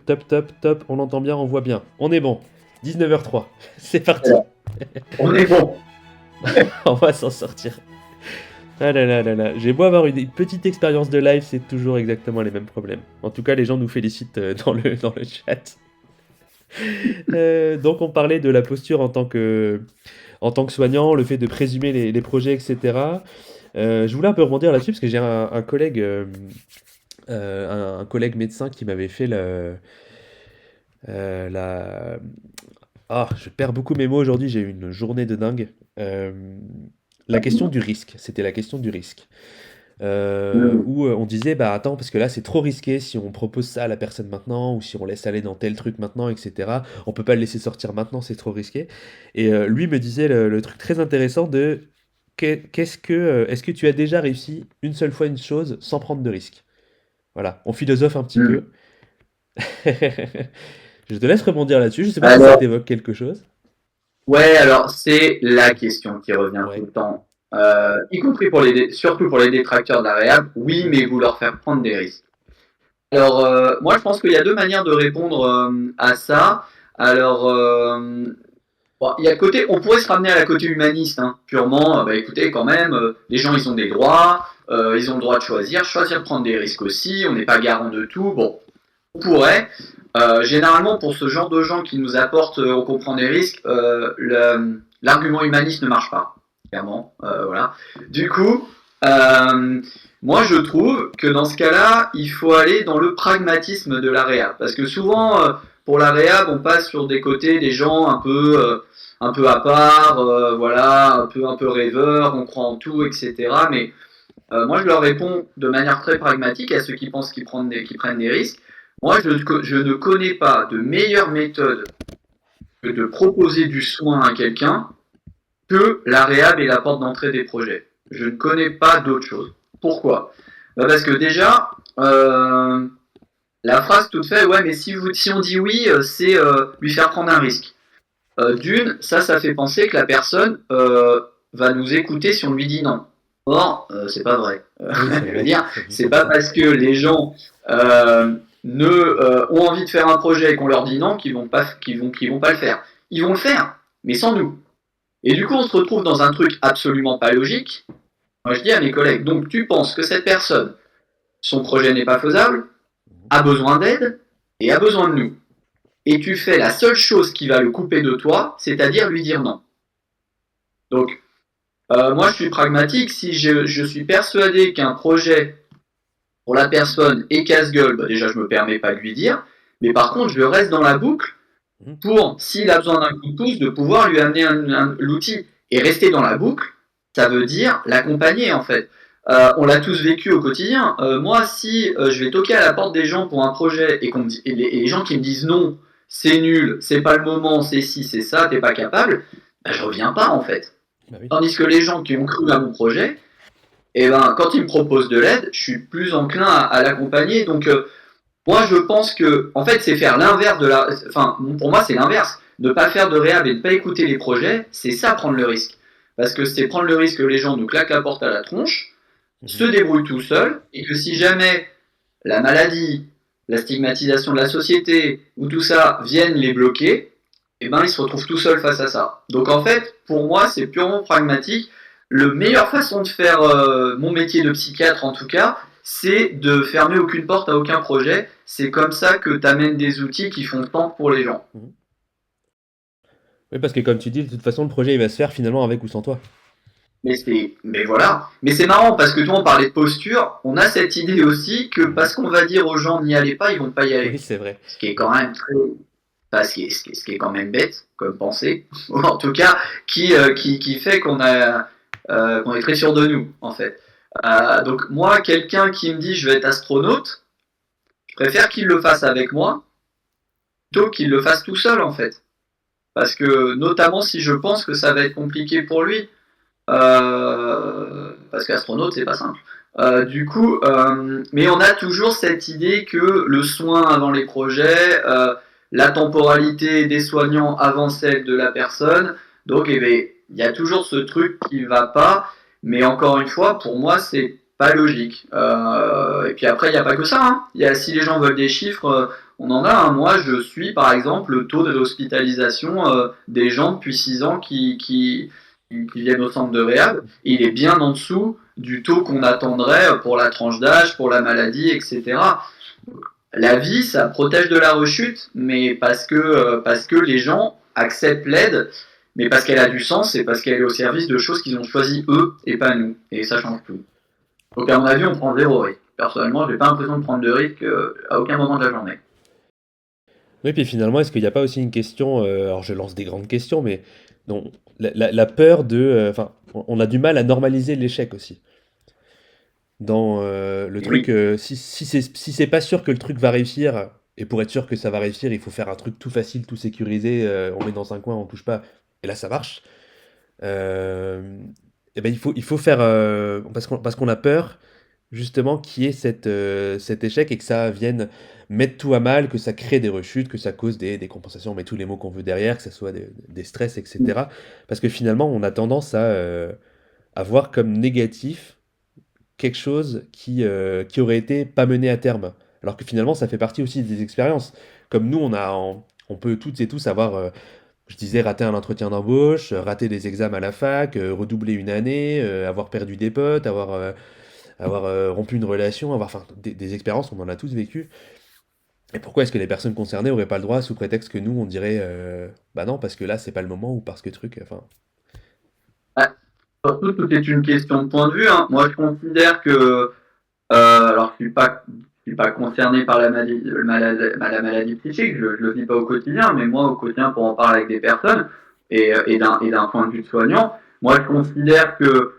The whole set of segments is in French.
top, top, top, on entend bien, on voit bien. On est bon. 19h03, c'est parti. Voilà. On est bon. On va s'en sortir. Ah là là là là, j'ai beau avoir une petite expérience de live, c'est toujours exactement les mêmes problèmes. En tout cas, les gens nous félicitent dans le chat. Donc on parlait de la posture en tant que soignant, le fait de présumer les projets, etc. Je voulais un peu rebondir là-dessus parce que j'ai un collègue, un collègue médecin qui m'avait fait la... Ah, je perds beaucoup mes mots aujourd'hui, j'ai eu une journée de dingue. La question du risque, c'était la question du risque. Où on disait, bah attends, parce que là c'est trop risqué si on propose ça à la personne maintenant, ou si on laisse aller dans tel truc maintenant, etc. On peut pas le laisser sortir maintenant, c'est trop risqué. Et lui me disait le truc très intéressant de est-ce que tu as déjà réussi une seule fois une chose sans prendre de risque? Voilà, on philosophe un petit peu. Je te laisse rebondir là-dessus, je sais pas si ça Alors, t'évoque quelque chose. ouais, alors c'est la question qui revient tout Ouais. le temps, y compris surtout pour les détracteurs de la réhab. Oui, mais vous leur faire prendre des risques. Alors, moi, je pense qu'il y a deux manières de répondre à ça. Alors, bon, il y a le côté, on pourrait se ramener à la côté humaniste, hein, purement. Bah écoutez, quand même, les gens, ils ont des droits, ils ont le droit de choisir de prendre des risques aussi. On n'est pas garant de tout. Bon, on pourrait. Généralement, pour ce genre de gens qui nous apportent, on comprend des risques, l'argument humaniste ne marche pas, clairement. Voilà. Du coup, euh, moi je trouve que dans ce cas-là, il faut aller dans le pragmatisme de la réhab. Parce que souvent, pour la réhab, on passe sur des côtés des gens un peu à part, voilà, un peu rêveurs, on croit en tout, etc. Mais moi, je leur réponds de manière très pragmatique à ceux qui pensent qu'ils prennent des risques. Moi, je ne connais pas de meilleure méthode que de proposer du soin à quelqu'un que la réhab et la porte d'entrée des projets. Je ne connais pas d'autre chose. Pourquoi? Parce que déjà, la phrase toute faite, ouais, mais si on dit oui, c'est lui faire prendre un risque. D'une, ça fait penser que la personne va nous écouter si on lui dit non. Or, c'est pas vrai. Oui, c'est Je veux vrai, dire, ça dit c'est pour pas ça. parce que les gens ont envie de faire un projet et qu'on leur dit non qu'ils vont pas le faire. Ils vont le faire, mais sans nous. Et du coup, on se retrouve dans un truc absolument pas logique. Moi, je dis à mes collègues, donc tu penses que cette personne, son projet n'est pas faisable, a besoin d'aide et a besoin de nous. Et tu fais la seule chose qui va le couper de toi, c'est-à-dire lui dire non. Donc, moi, je suis pragmatique. Si je suis persuadé qu'un projet pour la personne est casse-gueule, bah déjà, je me permets pas de lui dire. Mais par contre, je reste dans la boucle Mhm. pour, s'il a besoin d'un coup de pouce, de pouvoir lui amener l'outil. Et rester dans la boucle, ça veut dire l'accompagner, en fait. On l'a tous vécu au quotidien. Moi, si je vais toquer à la porte des gens pour un projet et les gens qui me disent non, c'est nul, c'est pas le moment, c'est ci, c'est ça, t'es pas capable, bah, je reviens pas, en fait. Bah oui. Tandis que les gens qui ont cru à mon projet, eh ben, quand ils me proposent de l'aide, je suis plus enclin à l'accompagner. Donc, moi, je pense que, en fait, c'est faire l'inverse de la. Enfin, pour moi, c'est l'inverse. Ne pas faire de réhab et ne pas écouter les projets, c'est ça prendre le risque. Parce que c'est prendre le risque que les gens nous claquent la porte à la tronche, se Mhm. débrouillent tout seuls, et que si jamais la maladie, la stigmatisation de la société, ou tout ça viennent les bloquer, eh ben, ils se retrouvent tout seuls face à ça. Donc, en fait, pour moi, c'est purement pragmatique. La meilleure façon de faire mon métier de psychiatre, en tout cas, c'est de fermer aucune porte à aucun projet. C'est comme ça que tu amènes des outils qui font sens pour les gens. Mhm. Oui, parce que comme tu dis, de toute façon, le projet il va se faire finalement avec ou sans toi. Mais voilà. Mais c'est marrant parce que toi on parlait de posture, on a cette idée aussi que Mhm. parce qu'on va dire aux gens n'y allez pas, ils vont pas y Oui, aller. c'est vrai. Ce qui est quand même très, enfin, ce qui est quand même bête comme pensée, ou en tout cas qui fait qu'on est très sûr de nous en fait. Donc moi, quelqu'un qui me dit je vais être astronaute, je préfère qu'il le fasse avec moi plutôt qu'il le fasse tout seul en fait. Parce que notamment si je pense que ça va être compliqué pour lui, parce qu'astronaute c'est pas simple. Mais on a toujours cette idée que le soin avant les projets, la temporalité des soignants avant celle de la personne, donc eh ben, il y a toujours ce truc qui va pas, mais encore une fois, pour moi, c'est pas logique. Et puis après, il n'y a pas que ça. Hein. Si les gens veulent des chiffres, on en a un. Moi, je suis par exemple le taux de réhospitalisation des gens depuis 6 ans qui viennent au centre de réhab. Il est bien en dessous du taux qu'on attendrait pour la tranche d'âge, pour la maladie, etc. La vie, ça protège de la rechute, mais parce que les gens acceptent l'aide, mais parce qu'elle a du sens et parce qu'elle est au service de choses qu'ils ont choisies eux et pas nous. Et ça change tout. Donc à mon avis, on prend zéro risque. Personnellement, j'ai pas l'impression de prendre de risque à aucun moment de la journée. Oui, puis finalement, est-ce qu'il n'y a pas aussi une question, alors je lance des grandes questions, mais non, la peur de, enfin, on a du mal à normaliser l'échec aussi. Dans le Et truc, oui, si c'est pas sûr que le truc va réussir, et pour être sûr que ça va réussir, il faut faire un truc tout facile, tout sécurisé, on met dans un coin, on touche pas, et là ça marche. Euh, et ben il faut faire, parce qu'on a peur justement qu'il y ait cet échec et que ça vienne mettre tout à mal, que ça crée des rechutes, que ça cause des compensations, on met tous les mots qu'on veut derrière, que ça soit des stress, etc. Parce que finalement, on a tendance à voir comme négatif quelque chose qui aurait été pas mené à terme. Alors que finalement, ça fait partie aussi des expériences. Comme nous, on peut toutes et tous avoir, je disais, raté un entretien d'embauche, rater des examens à la fac, redoubler une année, avoir perdu des potes, avoir rompu une relation, avoir, enfin, des expériences, on en a tous vécu. Et pourquoi est-ce que les personnes concernées n'auraient pas le droit, sous prétexte que nous, on dirait, bah non, parce que là, c'est pas le moment, ou parce que truc, enfin... ah, surtout tout est une question de point de vue. Hein. Moi, je considère que alors, je suis pas concerné par la maladie psychique, je le vis pas au quotidien, mais moi, au quotidien, pour en parler avec des personnes, et d'un point de vue de soignant, moi, je considère que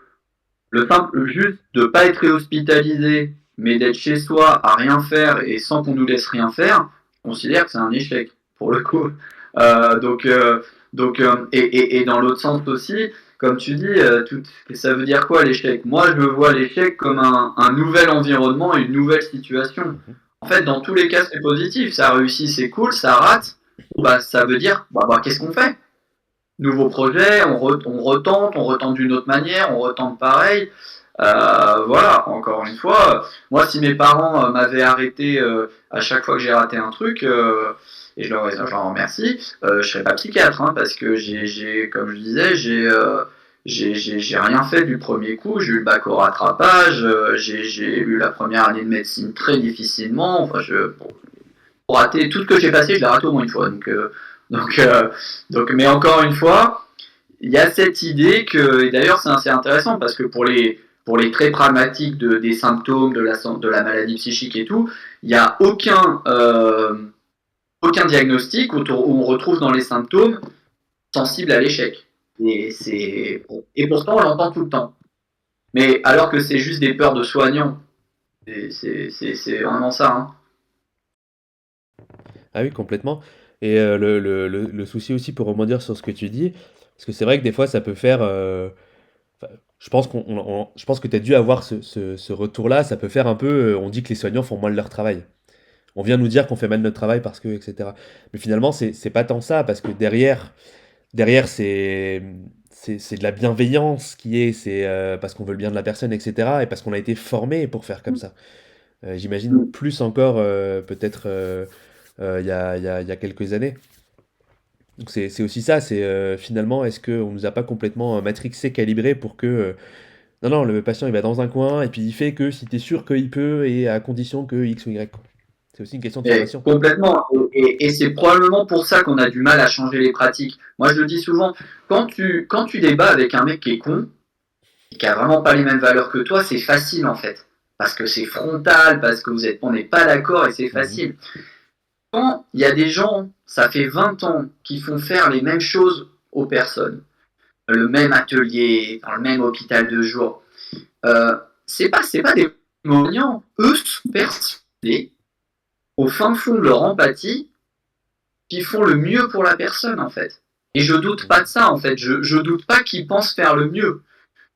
le simple juste de pas être hospitalisé, mais d'être chez soi à rien faire et sans qu'on nous laisse rien faire, je considère que c'est un échec, pour le coup. Euh, donc, euh, et dans l'autre sens aussi, comme tu dis, ça veut dire quoi l'échec? Moi, je vois l'échec comme un nouvel environnement et une nouvelle situation. Mhm. En fait, dans tous les cas, c'est positif. Ça réussit, c'est cool. Ça rate, bah, ça veut dire, qu'est-ce qu'on fait? Nouveau projet, on retente d'une autre manière, on retente pareil. Voilà, encore une fois, moi si mes parents m'avaient arrêté à chaque fois que j'ai raté un truc, et je leur remercie, je serais pas psychiatre, hein, parce que comme je disais, j'ai rien fait du premier coup, j'ai eu le bac au rattrapage, j'ai eu la première année de médecine très difficilement, enfin pour rater tout ce que j'ai passé, je l'ai raté au moins une fois, donc, euh, mais encore une fois, il y a cette idée que, et d'ailleurs c'est assez intéressant parce que pour les traits pragmatiques des symptômes, de la maladie psychique et tout, il n'y a aucun diagnostic où on retrouve dans les symptômes sensibles à l'échec. Et pourtant on l'entend tout le temps. Mais alors que c'est juste des peurs de soignants. C'est vraiment ça. Hein. Ah oui, complètement. Et le souci aussi, pour rebondir sur ce que tu dis, parce que c'est vrai que des fois, ça peut faire... enfin, je pense que tu as dû avoir ce retour-là, ça peut faire un peu... on dit que les soignants font mal leur travail. On vient nous dire qu'on fait mal notre travail parce que, etc. Mais finalement, c'est pas tant ça, parce que derrière c'est de la bienveillance qui est, c'est parce qu'on veut le bien de la personne, etc. Et parce qu'on a été formé pour faire comme ça. J'imagine plus encore, peut-être, il y a quelques années. Donc c'est aussi ça, c'est finalement, est-ce qu'on nous a pas complètement matrixé, calibré pour que... non, non, le patient il va dans un coin et puis il fait que si tu es sûr qu'il peut et à condition que X ou Y, quoi. C'est aussi une question de Et formation. complètement. Et c'est probablement pour ça qu'on a du mal à changer les pratiques. Moi, je le dis souvent, quand tu débats avec un mec qui est con, qui a vraiment pas les mêmes valeurs que toi, c'est facile en fait. Parce que c'est frontal, parce que on n'est pas d'accord et c'est Mhm. facile. Quand il y a des gens, ça fait 20 ans, qui font faire les mêmes choses aux personnes, le même atelier, dans le même hôpital de jour, euh, c'est pas des moyens. Eux sont persuadés, au fin fond de leur empathie, qu'ils font le mieux pour la personne en fait. Et je doute pas Mhm. de ça en fait. Je doute pas qu'ils pensent faire le mieux.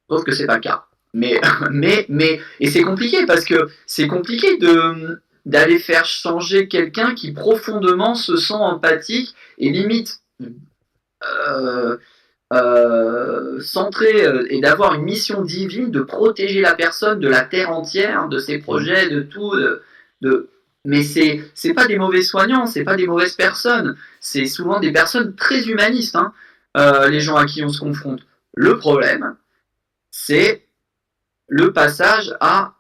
Sauf que c'est pas le cas. Mais, et c'est compliqué parce que c'est compliqué d'aller faire changer quelqu'un qui profondément se sent empathique et limite euh, centré et d'avoir une mission divine de protéger la personne de la terre entière, de ses Mhm. projets, de tout. De, Mais c'est pas des mauvais soignants, c'est pas des mauvaises personnes. C'est souvent des personnes très humanistes, hein, les gens à qui on se confronte. Le problème, c'est le passage à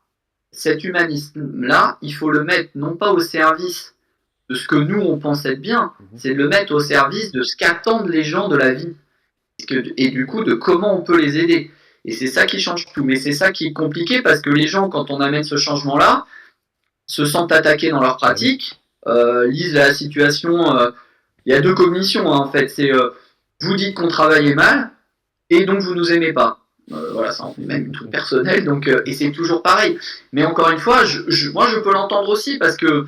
cet humanisme-là. Il faut le mettre non pas au service de ce que nous on pense être bien, c'est de le mettre au service de ce qu'attendent les gens de la vie et du coup de comment on peut les aider. Et c'est ça qui change tout. Mais c'est ça qui est compliqué parce que les gens, quand on amène ce changement-là, se sentent attaqués dans leur pratique, lisent la situation. Il y a deux cognitions, hein, en fait. C'est vous dites qu'on travaillait mal et donc vous nous aimez pas. Voilà, ça en fait même un truc personnel. Donc, et c'est toujours pareil. Mais encore une fois, moi je peux l'entendre aussi parce que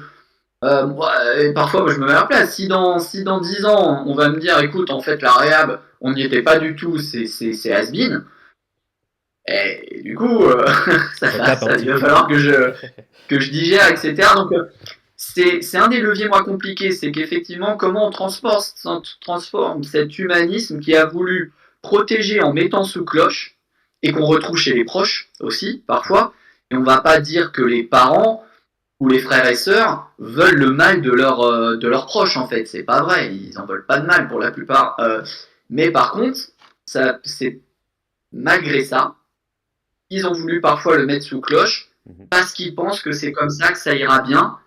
parfois moi, je me mets à la place. Si dans 10 ans on va me dire écoute, en fait la réhab, on n'y était pas du tout, c'est has-been. Et du coup, il va falloir que je digère, etc. Donc, c'est un des leviers, moi, compliqués. C'est qu'effectivement, comment on transforme cet humanisme qui a voulu protéger en mettant sous cloche, et qu'on retrouve chez les proches aussi, parfois. Et on ne va pas dire que les parents ou les frères et sœurs veulent le mal de leurs proches, en fait. C'est pas vrai. Ils en veulent pas de mal pour la plupart. Mais par contre, c'est malgré ça, ils ont voulu parfois le mettre sous cloche parce qu'ils pensent que c'est comme ça que ça ira bien,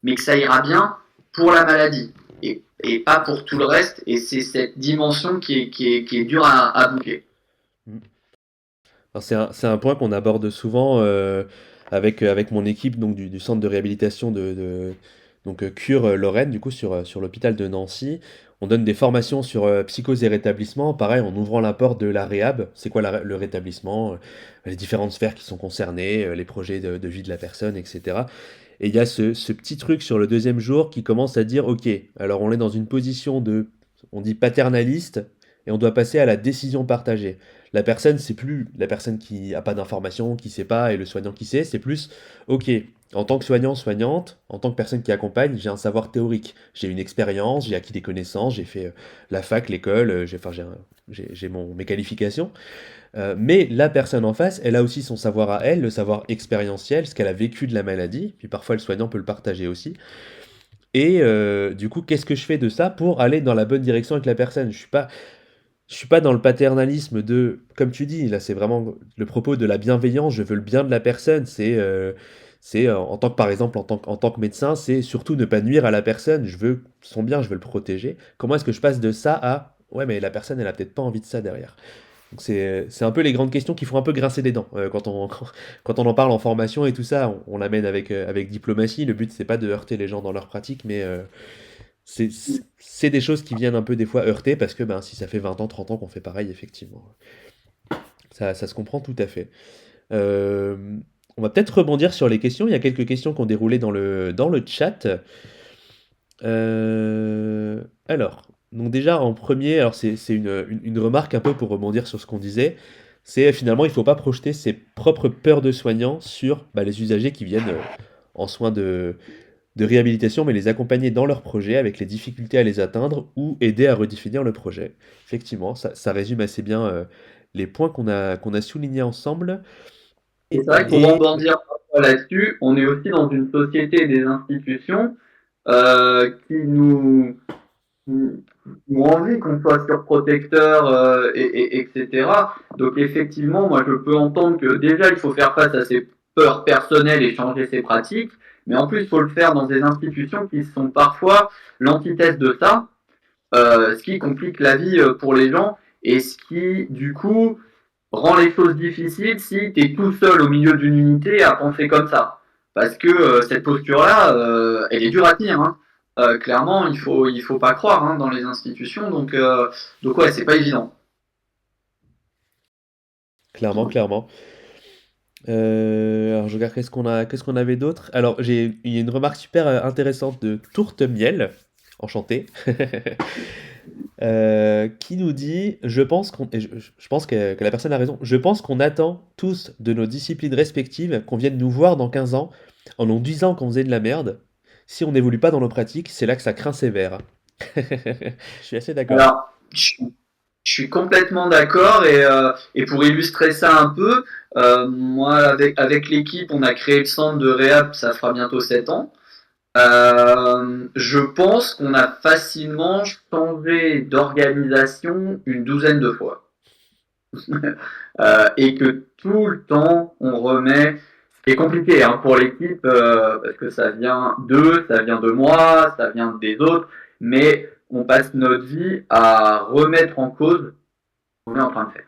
mais que ça ira bien pour la maladie et pas pour tout le reste. Et c'est cette dimension qui est dure à boucler. C'est un point qu'on aborde souvent avec mon équipe donc, du centre de réhabilitation donc, Cure Lorraine, du coup, sur l'hôpital de Nancy. On donne des formations sur psychose et rétablissement, pareil, en ouvrant la porte de la réhab. C'est quoi le rétablissement, les différentes sphères qui sont concernées, les projets de vie de la personne, etc. Et il y a ce petit truc sur le deuxième jour qui commence à dire, ok, alors on est dans une position on dit paternaliste, et on doit passer à la décision partagée. La personne, c'est plus la personne qui a pas d'informations, qui sait pas, et le soignant qui sait, c'est plus, ok, en tant que soignant, soignante, en tant que personne qui accompagne, j'ai un savoir théorique, j'ai une expérience, j'ai acquis des connaissances, j'ai fait la fac, l'école, j'ai mes qualifications. Mais la personne en face, elle a aussi son savoir à elle, le savoir expérientiel, ce qu'elle a vécu de la maladie, puis parfois le soignant peut le partager aussi. Et du coup, qu'est-ce que je fais de ça pour aller dans la bonne direction avec la personne? Je suis pas dans le paternalisme de, comme tu dis, là c'est vraiment le propos de la bienveillance, je veux le bien de la personne, en tant que par exemple en tant que médecin, c'est surtout ne pas nuire à la personne, je veux son bien, je veux le protéger. Comment est-ce que je passe de ça à ouais mais la personne elle a peut-être pas envie de ça derrière. Donc c'est un peu les grandes questions qui font un peu grincer des dents quand on en parle en formation et tout ça, on l'amène avec diplomatie. Le but c'est pas de heurter les gens dans leur pratique, mais c'est des choses qui viennent un peu des fois heurter parce que ben, si ça fait 20 ans, 30 ans qu'on fait pareil, effectivement, ça se comprend tout à fait. Euh, on va peut-être rebondir sur les questions. Il y a quelques questions qui ont déroulé dans le chat. Alors, donc déjà en premier, alors c'est une remarque un peu pour rebondir sur ce qu'on disait. C'est finalement, il ne faut pas projeter ses propres peurs de soignants sur bah, les usagers qui viennent en soins de réhabilitation, mais les accompagner dans leur projet avec les difficultés à les atteindre ou aider à redéfinir le projet. Effectivement, ça résume assez bien les points qu'on a soulignés ensemble. Et c'est vrai que pour rebondir là-dessus, on est aussi dans une société et des institutions qui nous ont envie qu'on soit surprotecteur, etc. Donc effectivement, moi je peux entendre que déjà il faut faire face à ses peurs personnelles et changer ses pratiques, mais en plus il faut le faire dans des institutions qui sont parfois l'antithèse de ça, ce qui complique la vie pour les gens et ce qui du coup rend les choses difficiles si tu es tout seul au milieu d'une unité à penser comme ça. Parce que cette posture-là, elle est dure à tenir. Hein. Clairement, il faut pas croire hein, dans les institutions. Donc ouais, c'est pas évident. Clairement, clairement. Alors je regarde qu'est-ce qu'on avait d'autre. Alors il y a une remarque super intéressante de Tourte Miel, enchanté, qui nous dit, je pense je pense que la personne a raison, je pense qu'on attend tous de nos disciplines respectives qu'on vienne nous voir dans 15 ans, en nous disant qu'on faisait de la merde. Si on n'évolue pas dans nos pratiques, c'est là que ça craint sévère. Je suis assez d'accord. Alors, je suis complètement d'accord et pour illustrer ça un peu, moi avec l'équipe, on a créé le centre de réhab, ça fera bientôt 7 ans. Je pense qu'on a facilement changé d'organisation une douzaine de fois. Et que tout le temps, on remet. C'est compliqué hein, pour l'équipe, parce que ça vient d'eux, ça vient de moi, ça vient des autres, mais on passe notre vie à remettre en cause ce qu'on est en train de faire.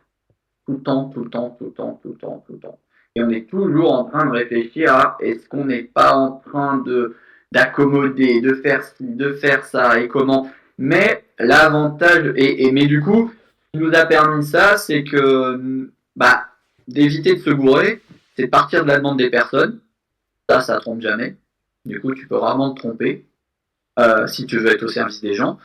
Tout le temps, tout le temps, tout le temps, tout le temps, tout le temps. Et on est toujours en train de réfléchir à est-ce qu'on n'est pas en train de d'accommoder, de faire ci, de faire ça, et comment. Mais l'avantage, mais du coup, ce qui nous a permis ça, c'est que bah, d'éviter de se gourer, c'est de partir de la demande des personnes. Ça trompe jamais. Du coup, tu peux rarement te tromper si tu veux être au service des gens.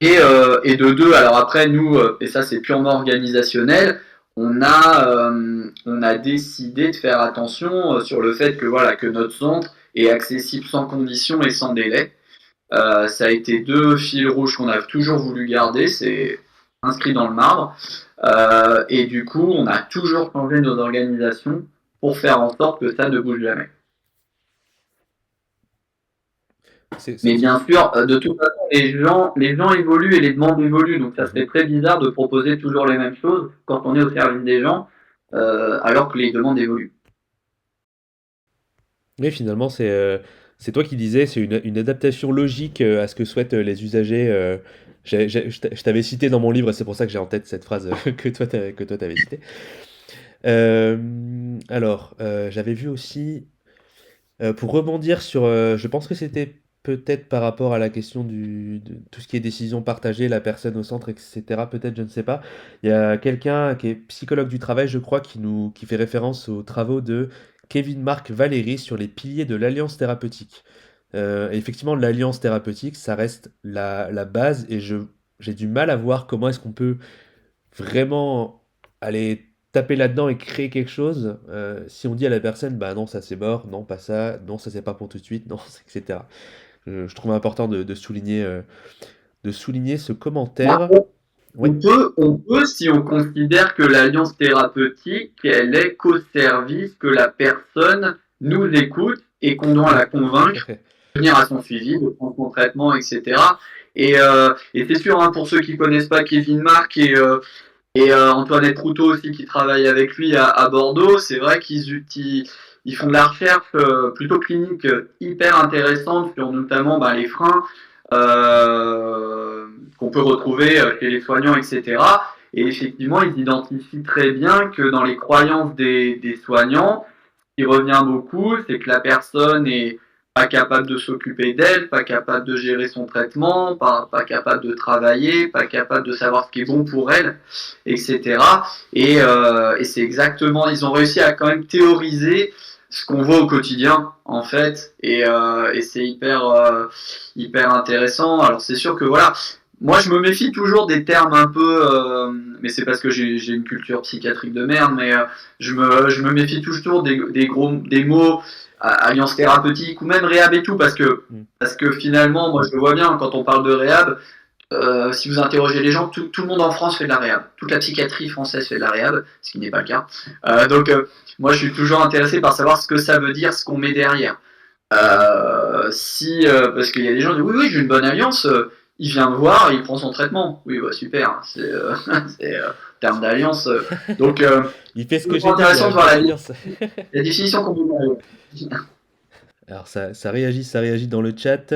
Et de deux, alors après, nous, et ça c'est purement organisationnel, on a décidé de faire attention sur le fait que, voilà, que notre centre est accessible sans condition et sans délai. Ça a été deux fils rouges qu'on a toujours voulu garder, c'est inscrit dans le marbre. Et du coup, on a toujours changé nos organisations pour faire en sorte que ça ne bouge jamais. C'est, Mais c'est- c'est- bien sûr, de toute façon, les gens évoluent et les demandes évoluent. Donc ça Mhm. serait très bizarre de proposer toujours les mêmes choses quand on est au service des gens, alors que les demandes évoluent. Oui, finalement, c'est toi qui disais, c'est une adaptation logique à ce que souhaitent les usagers. Je t'avais cité dans mon livre, et c'est pour ça que j'ai en tête cette phrase que toi t'avais citée. J'avais vu aussi, pour rebondir sur, je pense que c'était peut-être par rapport à la question de tout ce qui est décision partagée, la personne au centre, etc. Peut-être, je ne sais pas. Il y a quelqu'un qui est psychologue du travail, je crois, qui fait référence aux travaux de Kevin Mark Valéry sur les piliers de l'alliance thérapeutique. Et effectivement, l'alliance thérapeutique, ça reste la base, et j'ai du mal à voir comment est-ce qu'on peut vraiment aller taper là-dedans et créer quelque chose, si on dit à la personne, bah non, ça c'est mort, non, pas ça, non, ça c'est pas pour tout de suite, non, etc. Je trouve important de souligner ce Bah, commentaire. Oui, on peut, si on considère que l'alliance thérapeutique, elle est qu'au service, que la personne nous écoute et qu'on doit la oui, tout à convaincre fait. de venir à son suivi, de prendre son traitement, etc. Et c'est sûr, hein, pour ceux qui connaissent pas Kevin Mark et Antoinette Proutot aussi qui travaille avec lui à Bordeaux, c'est vrai ils font de la recherche plutôt clinique hyper intéressante sur notamment bah, les freins qu'on peut retrouver chez les soignants, etc. Et effectivement, ils identifient très bien que dans les croyances des soignants, ce qui revient beaucoup, c'est que la personne est pas capable de s'occuper d'elle, pas capable de gérer son traitement, pas capable de travailler, pas capable de savoir ce qui est bon pour elle, etc. Et c'est exactement, ils ont réussi à quand même théoriser ce qu'on voit au quotidien, en fait, et c'est hyper intéressant. Alors c'est sûr que voilà, moi je me méfie toujours des termes un peu, mais c'est parce que j'ai une culture psychiatrique de merde, mais je me méfie toujours des mots alliance thérapeutique ou même réhab et tout, Mm. parce que finalement, moi je le vois bien quand on parle de réhab, si vous interrogez les gens, tout le monde en France fait de la réhab. Toute la psychiatrie française fait de la réhab, ce qui n'est pas le cas. Moi, je suis toujours intéressé par savoir ce que ça veut dire, ce qu'on met derrière. Parce qu'il y a des gens qui disent oui, oui, j'ai une bonne alliance, il vient me voir, il prend son traitement. Oui, bah, super, c'est en termes d'alliance. Il fait ce C'est que toujours j'ai dit, il y intéressant a de une voir bonne alliance. la définition qu'on peut donner. Alors ça réagit dans le chat.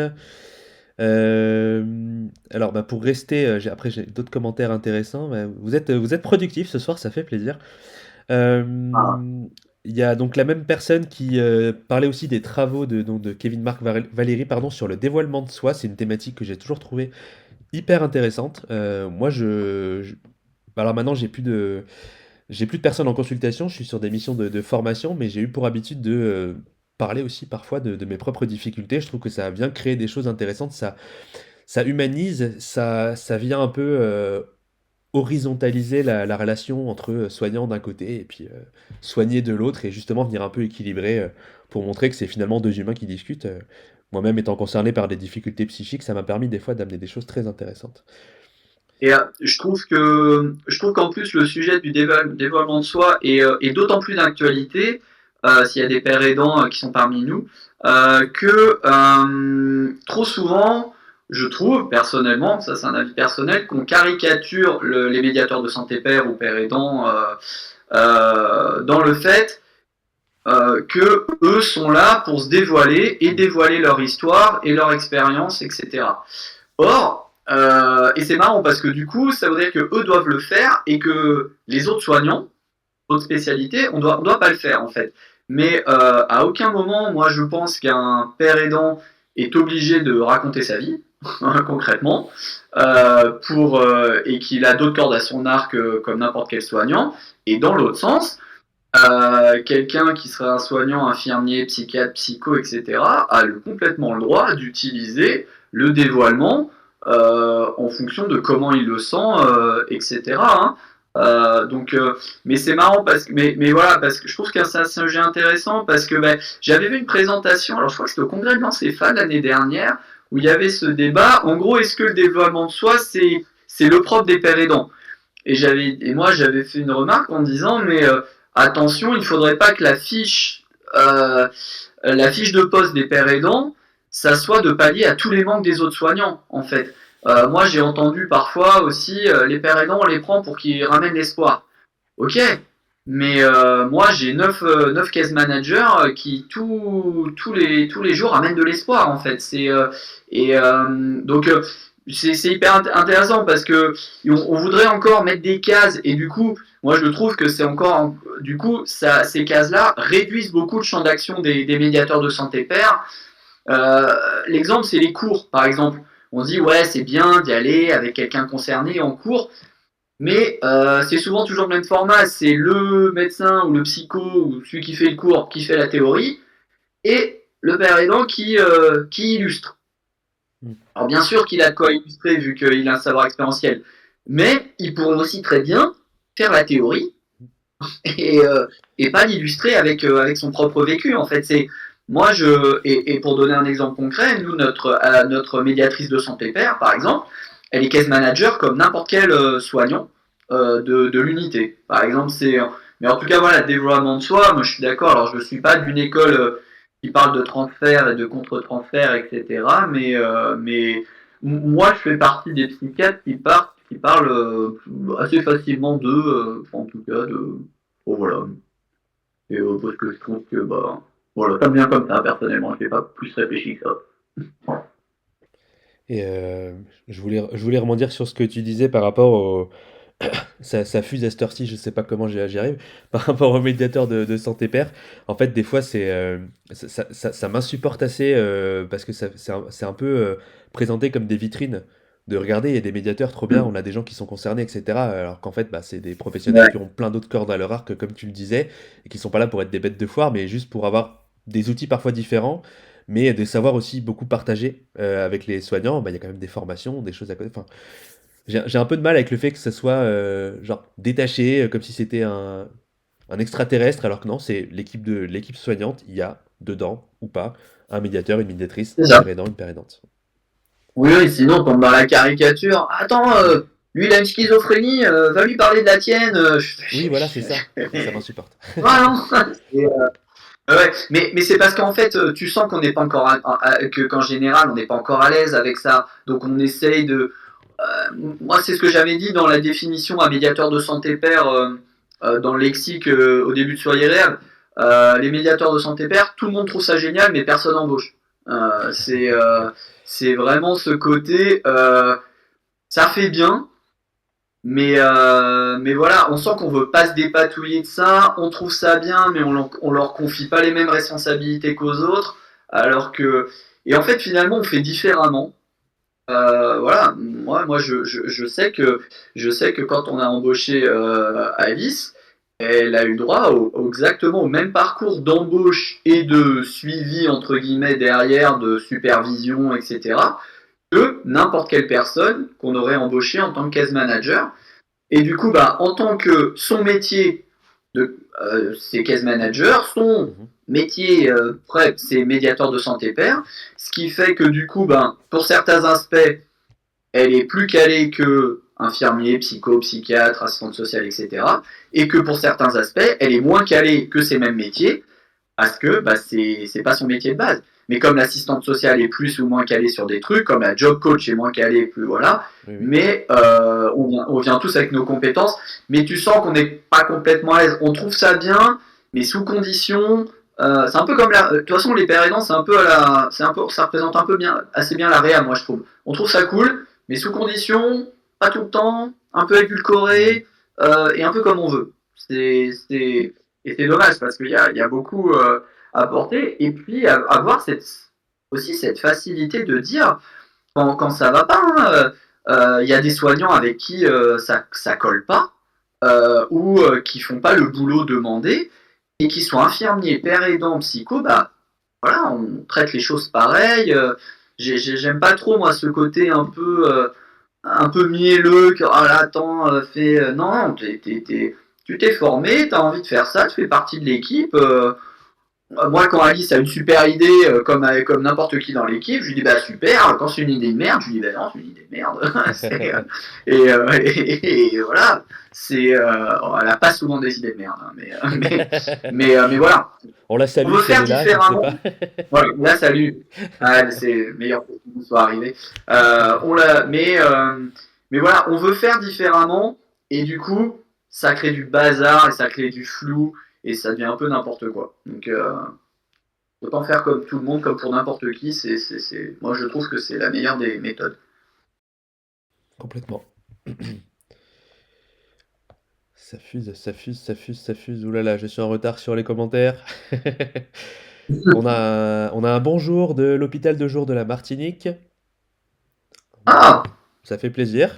Bah, pour rester, après j'ai d'autres commentaires intéressants. Mais vous êtes productif ce soir, ça fait plaisir. Ah, Il y a donc la même personne qui parlait aussi des travaux de Kevin Mark Valéry, pardon, sur le dévoilement de soi. C'est une thématique que j'ai toujours trouvée hyper intéressante. Moi, alors maintenant, j'ai plus de personnes en consultation. Je suis sur des missions de formation, mais j'ai eu pour habitude de parler aussi parfois de mes propres difficultés. Je trouve que ça vient créer des choses intéressantes. Ça humanise, ça vient un peu horizontaliser la relation entre soignants d'un côté et puis soigner de l'autre, et justement venir un peu équilibrer pour montrer que c'est finalement deux humains qui discutent. Moi-même étant concerné par des difficultés psychiques, ça m'a permis des fois d'amener des choses très intéressantes. je trouve qu'en plus le sujet du dévoilement de soi est d'autant plus d'actualité s'il y a des pères aidants qui sont parmi nous, que trop souvent, je trouve personnellement, ça c'est un avis personnel, qu'on caricature les médiateurs de santé père ou père aidant dans le fait que eux sont là pour se dévoiler et dévoiler leur histoire et leur expérience, etc. Or, et c'est marrant parce que du coup, ça veut dire que eux doivent le faire et que les autres soignants, d'autres spécialités, on doit pas le faire en fait. Mais à aucun moment, moi, je pense qu'un père aidant est obligé de raconter sa vie, concrètement, et qu'il a d'autres cordes à son arc comme n'importe quel soignant. Et dans l'autre sens, quelqu'un qui serait un soignant, infirmier, psychiatre, psycho, etc., a complètement le droit d'utiliser le dévoilement en fonction de comment il le sent, etc. Hein. Mais c'est marrant mais voilà, parce que je trouve que c'est un sujet intéressant parce que j'avais vu une présentation, alors je crois que c'était au congrès de l'encéphale l'année dernière, où il y avait ce débat. En gros, est-ce que le dévoilement de soi, c'est le propre des pères aidants? Et moi, j'avais fait une remarque en disant, mais attention, il ne faudrait pas que la fiche de poste des pères aidants, ça soit de pallier à tous les manques des autres soignants, en fait. Moi, j'ai entendu parfois aussi, les pères aidants, on les prend pour qu'ils ramènent l'espoir. Ok, mais moi, j'ai 9 case managers qui tous les jours ramènent de l'espoir, en fait. C'est hyper intéressant parce que on voudrait encore mettre des cases et du coup, moi je trouve que c'est encore, du coup, ces cases-là réduisent beaucoup le champ d'action des médiateurs de santé père. L'exemple, c'est les cours, par exemple. On se dit, ouais, c'est bien d'y aller avec quelqu'un concerné en cours, mais c'est souvent toujours le même format. C'est le médecin ou le psycho ou celui qui fait le cours qui fait la théorie et le père aidant qui illustre. Alors bien sûr qu'il a de quoi illustrer vu qu'il a un savoir expérientiel, mais il pourrait aussi très bien faire la théorie et, pas l'illustrer avec son propre vécu. En fait, et pour donner un exemple concret, nous notre médiatrice de santé père, par exemple, elle est case manager comme n'importe quel soignant de l'unité. Par exemple, mais en tout cas voilà, le développement de soi. Moi, je suis d'accord. Alors, je ne suis pas d'une école qui parle de transfert et de contre-transfert, etc. Mais moi, je fais partie des psychiatres qui parlent assez facilement en tout cas, oh, voilà. Et parce que je trouve que, voilà, ça me vient comme ça, personnellement, je n'ai pas plus réfléchi que ça. Et je voulais rebondir sur ce que tu disais par rapport au, ça fuse à cette heure-ci, je sais pas comment j'y arrive, par rapport au médiateur de santé père. En fait, des fois, ça m'insupporte assez parce que c'est un peu présenté comme des vitrines. De regarder, il y a des médiateurs trop bien, on a des gens qui sont concernés, etc. Alors qu'en fait, c'est des professionnels Ouais. qui ont plein d'autres cordes à leur arc, comme tu le disais, et qui sont pas là pour être des bêtes de foire, mais juste pour avoir des outils parfois différents, mais de savoir aussi beaucoup partager avec les soignants. Il y a quand même des formations, des choses à côté. Enfin, j'ai un peu de mal avec le fait que ça soit genre détaché, comme si c'était un extraterrestre, alors que non, c'est l'équipe soignante. Il y a dedans ou pas un médiateur, une médiatrice, C'est un ça. père aidant, une père aidante. Oui, oui, sinon, on tombe dans la caricature. Attends, Ouais. lui, il a une schizophrénie, va lui parler de la tienne. Oui, voilà, c'est ça. Ça m'insupporte. Ah non. Ouais, mais c'est parce qu'en fait, tu sens qu'on n'est pas encore qu'en général, on n'est pas encore à l'aise avec ça. Donc on essaye de. Moi, c'est ce que j'avais dit dans la définition à médiateur de santé père dans le lexique au début de Soyez réel. Les médiateurs de santé père, tout le monde trouve ça génial, mais personne n'embauche. C'est vraiment ce côté. Ça fait bien, mais voilà, on sent qu'on veut pas se dépatouiller de ça, on trouve ça bien, mais on leur confie pas les mêmes responsabilités qu'aux autres, alors que... Et en fait, finalement, on fait différemment. Voilà, moi je sais que quand on a embauché Alice, elle a eu droit exactement au même parcours d'embauche et de suivi, entre guillemets, derrière, de supervision, etc., que n'importe quelle personne qu'on aurait embauché en tant que case manager. Et du coup, en tant que son métier, c'est case manager, son Mhm. métier, c'est médiateur de santé père, ce qui fait que du coup, pour certains aspects, elle est plus calée que infirmier, psycho, psychiatre, assistante sociale, etc. Et que pour certains aspects, elle est moins calée que ces mêmes métiers, parce que bah, c'est pas son métier de base. Mais comme l'assistante sociale est plus ou moins calée sur des trucs, comme la job coach est moins calée, plus voilà. Oui, oui. Mais on vient tous avec nos compétences. Mais tu sens qu'on n'est pas complètement à l'aise. On trouve ça bien, mais sous condition. C'est un peu comme la. De toute façon, les pères aidants, c'est un peu à la. C'est un peu, ça représente un peu bien, assez bien la réa, moi je trouve. On trouve ça cool, mais sous condition, pas tout le temps, un peu Mhm. édulcoré et un peu comme on veut. Et c'est dommage parce qu'il y a beaucoup à porter. Et puis avoir aussi cette facilité de dire quand ça va pas. Il y a des soignants avec qui ça colle pas ou qui font pas le boulot demandé et qui sont infirmiers, pères aidants, psycho, bah voilà, on traite les choses pareil. J'aime pas trop moi ce côté un peu mielleux que ah là attends non non tu t'es formé, t'as envie de faire ça, tu fais partie de l'équipe. Moi, quand Alice a une super idée, comme n'importe qui dans l'équipe, je lui dis bah super. Quand c'est une idée de merde, je lui dis bah non, c'est une idée de merde. Et voilà, elle a pas souvent des idées de merde, hein, mais voilà. On la On salue veut si elle faire est là, je ne sais différemment. pas. Voilà, là, salut. Ah, c'est meilleur que tout soit arrivé. On l'a, mais voilà, on veut faire différemment et du coup, ça crée du bazar et ça crée du flou et ça devient un peu n'importe quoi. Donc, autant faire comme tout le monde, comme pour n'importe qui. Moi, je trouve que c'est la meilleure des méthodes. Complètement. Ça fuse, ça fuse, ça fuse, ça fuse. Ouh là là, je suis en retard sur les commentaires. On a un bonjour de l'hôpital de jour de la Martinique. Ah, Ça fait plaisir.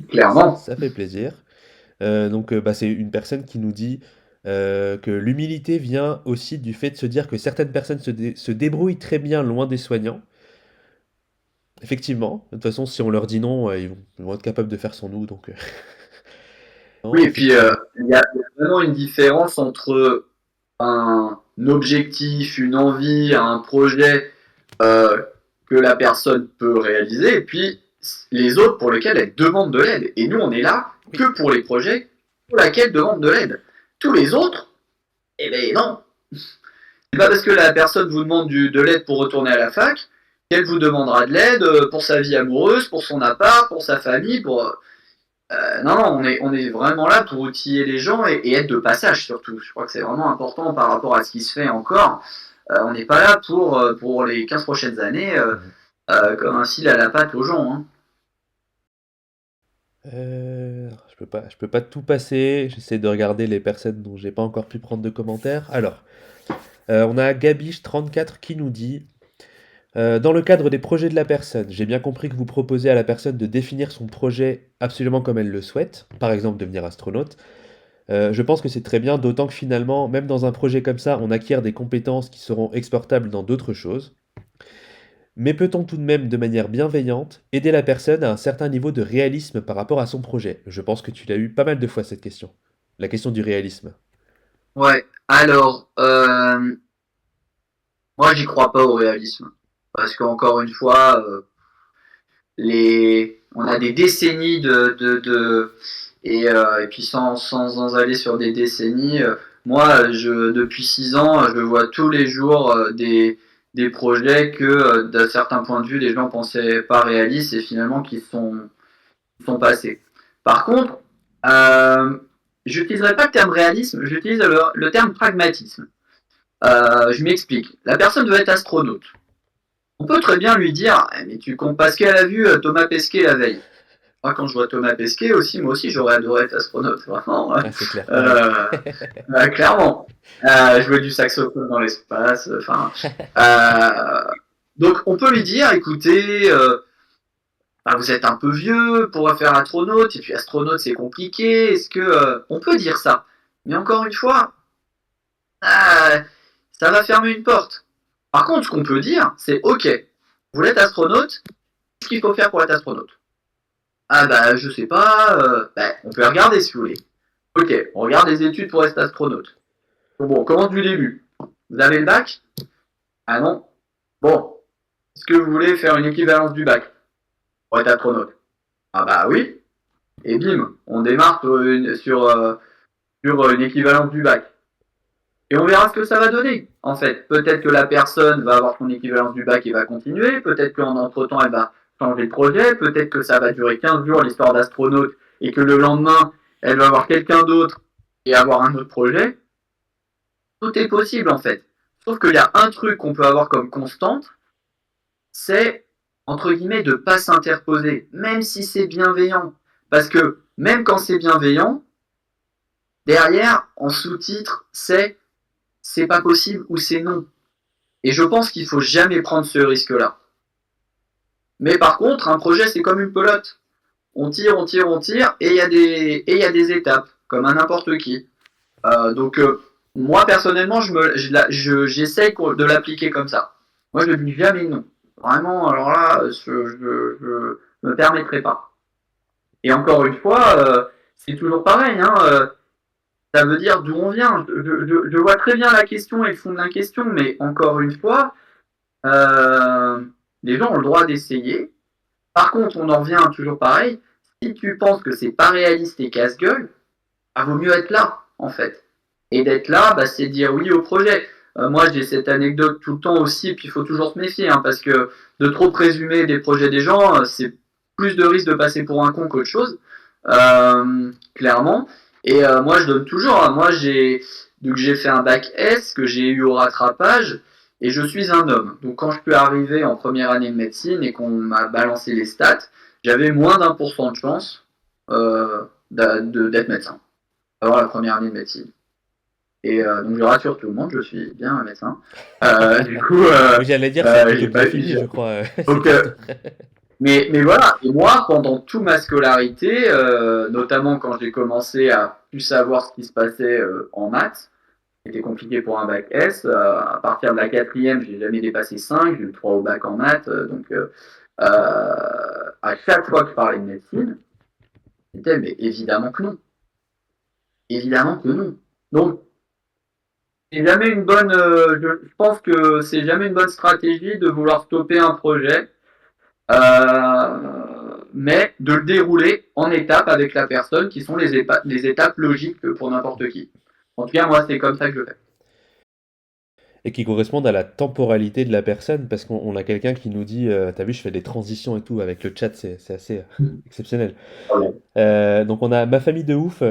clairement. Ça fait plaisir. Bah, c'est une personne qui nous dit que l'humilité vient aussi du fait de se dire que certaines personnes se débrouillent très bien loin des soignants. Effectivement, de toute façon, si on leur dit non, ils vont être capables de faire sans nous. Donc, Oui, non, et puis effectivement. il y a vraiment une différence entre un objectif, une envie, un projet euh, que la personne peut réaliser, et puis les autres pour lesquels elle demande de l'aide. Et nous, on est là Oui. que pour les projets pour lesquels elle demande de l'aide. Tous les autres, eh bien non. C'est pas parce que la personne vous demande de l'aide pour retourner à la fac qu'elle vous demandera de l'aide pour sa vie amoureuse, pour son appart, pour sa famille, pour... non, non, on est vraiment là pour outiller les gens et être de passage surtout. Je crois que c'est vraiment important par rapport à ce qui se fait encore. On n'est pas là pour les 15 prochaines années Mhm. comme un cil à la patte aux gens. Hein. Je peux pas tout passer. J'essaie de regarder les personnes dont j'ai pas encore pu prendre de commentaires. Alors, on a Gabiche34 qui nous dit dans le cadre des projets de la personne, j'ai bien compris que vous proposez à la personne de définir son projet absolument comme elle le souhaite, par exemple devenir astronaute. Je pense que c'est très bien, d'autant que finalement, même dans un projet comme ça, on acquiert des compétences qui seront exportables dans d'autres choses. Mais peut-on tout de même, de manière bienveillante, aider la personne à un certain niveau de réalisme par rapport à son projet? Je pense que tu l'as eu pas mal de fois cette question. La question du réalisme. Ouais, alors, moi j'y crois pas au réalisme. Parce qu'encore une fois, on a des décennies et puis sans aller sur des décennies, moi depuis 6 ans, je vois tous les jours des projets que d'un certain point de vue les gens pensaient pas réalistes et finalement qui sont passés. Par contre, euh, j'utiliserai pas le terme réalisme, j'utilise le terme pragmatisme. Je m'explique. La personne veut être astronaute. On peut très bien lui dire, eh, mais tu comptes parce qu'elle a vu Thomas Pesquet la veille. Moi, quand je vois Thomas Pesquet aussi, moi aussi, j'aurais adoré être astronaute, vraiment. Ah, c'est clair, pareil. Euh, clairement. Jouer du saxophone dans l'espace, enfin. Donc, on peut lui dire, écoutez, bah, vous êtes un peu vieux pour faire astronaute, et puis astronaute, c'est compliqué. Est-ce que on peut dire ça? Mais encore une fois, euh, ça va fermer une porte. Par contre, ce qu'on peut dire, c'est ok, vous voulez être astronaute, qu'est-ce qu'il faut faire pour être astronaute? Ah bah je sais pas, bah, on peut regarder si vous voulez. Ok, on regarde les études pour être astronaute. Bon, on commence du début. Vous avez le bac? Ah non. Bon, est-ce que vous voulez faire une équivalence du bac pour être astronaute? Ah bah oui. Et bim, on démarre sur une équivalence du bac. Et on verra ce que ça va donner, en fait. Peut-être que la personne va avoir son équivalence du bac et va continuer. Peut-être qu'en entre-temps, elle va changer de projet. Peut-être que ça va durer 15 jours, l'histoire d'astronaute, et que le lendemain, elle va avoir quelqu'un d'autre et avoir un autre projet. Tout est possible, en fait. Sauf qu'il y a un truc qu'on peut avoir comme constante, c'est, entre guillemets, de ne pas s'interposer, même si c'est bienveillant. Parce que même quand c'est bienveillant, derrière, en sous-titre, c'est pas possible ou c'est non. Et je pense qu'il faut jamais prendre ce risque-là. Mais par contre, un projet, c'est comme une pelote. On tire, on tire, on tire, et il y a des étapes, comme à n'importe qui. Donc, moi, personnellement, j'essaye de l'appliquer comme ça. Moi, je ne dis jamais non. Vraiment, alors là, je me permettrai pas. Et encore une fois, c'est toujours pareil, hein, ça veut dire d'où on vient. Je vois très bien la question et le fond de la question, mais encore une fois, euh, les gens ont le droit d'essayer. Par contre, on en revient toujours pareil. Si tu penses que c'est pas réaliste et casse-gueule, bah, vaut mieux être là, en fait. Et d'être là, bah, c'est dire oui au projet. Moi, j'ai cette anecdote tout le temps aussi, puis il faut toujours se méfier, hein, parce que de trop présumer des projets des gens, c'est plus de risque de passer pour un con qu'autre chose, clairement. Et moi, je donne toujours. Moi, donc j'ai fait un bac S que j'ai eu au rattrapage, et je suis un homme. Donc, quand je suis arrivé en première année de médecine et qu'on m'a balancé les stats, j'avais moins d'1% de chance d'être médecin, avoir la première année de médecine. Et donc je rassure tout le monde, je suis bien un médecin. Du coup, Oui, j'allais dire, c'est plutôt j'ai bien pas fini, je crois, donc, cette histoire. mais voilà. Et moi, pendant toute ma scolarité, notamment quand j'ai commencé à plus savoir ce qui se passait en maths, c'était compliqué pour un bac S. À partir de la quatrième, j'ai jamais dépassé 5, j'ai eu 3 au bac en maths. Donc, à chaque fois que je parlais de médecine, c'était mais évidemment que non. Évidemment que non. Donc, c'est jamais une bonne. Je pense que c'est jamais une bonne stratégie de vouloir stopper un projet, mais de le dérouler en étapes avec la personne, qui sont les étapes logiques pour n'importe qui. En tout cas, moi, c'est comme ça que je le fais. Et qui correspondent à la temporalité de la personne, parce qu'on a quelqu'un qui nous dit, t'as vu, je fais des transitions et tout, avec le chat, c'est assez exceptionnel. Donc on a ma famille de ouf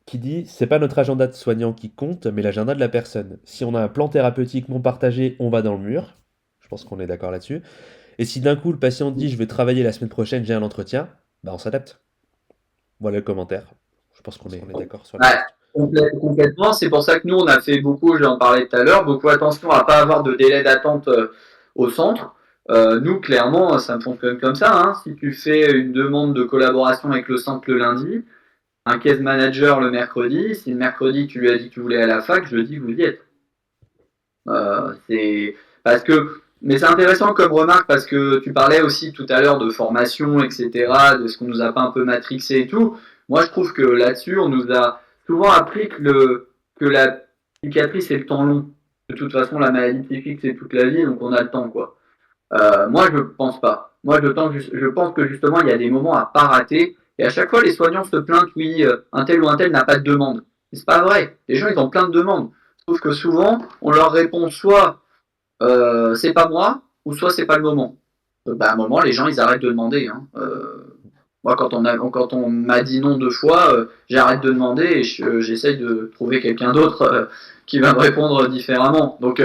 qui dit, c'est pas notre agenda de soignant qui compte, mais l'agenda de la personne. Si on a un plan thérapeutique non partagé, on va dans le mur. Je pense qu'on est d'accord là-dessus. Et si d'un coup le patient dit, je vais travailler la semaine prochaine, j'ai un entretien, bah on s'adapte. Voilà le commentaire. Je pense qu'on est d'accord sur la Ouais, question. complètement. C'est pour ça que nous, on a fait beaucoup, j'en parlais tout à l'heure, beaucoup attention à pas avoir de délai d'attente au centre. Nous, clairement, ça ne fonctionne comme ça. Hein. Si tu fais une demande de collaboration avec le centre le lundi, un case manager le mercredi, si le mercredi tu lui as dit que tu voulais aller à la fac, jeudi vous y êtes. C'est parce que, mais c'est intéressant comme remarque parce que tu parlais aussi tout à l'heure de formation, etc., de ce qu'on nous a pas un peu matrixé et tout. Moi, je trouve que là-dessus, on nous a souvent appris que la psychiatrie c'est le temps long. De toute façon, la maladie psychique c'est toute la vie, donc on a le temps, quoi. Moi, je pense pas. Moi, je pense que justement, il y a des moments à pas rater. Et à chaque fois, les soignants se plaignent, oui, un tel ou un tel n'a pas de demande. Mais c'est pas vrai. Les gens, ils ont plein de demandes. Sauf que souvent, on leur répond soit c'est pas moi, ou soit c'est pas le moment. Bah, à un moment, les gens, ils arrêtent de demander. Hein. Moi, quand on m'a dit non 2 fois, j'arrête de demander et j'essaye de trouver quelqu'un d'autre qui va me répondre différemment. Donc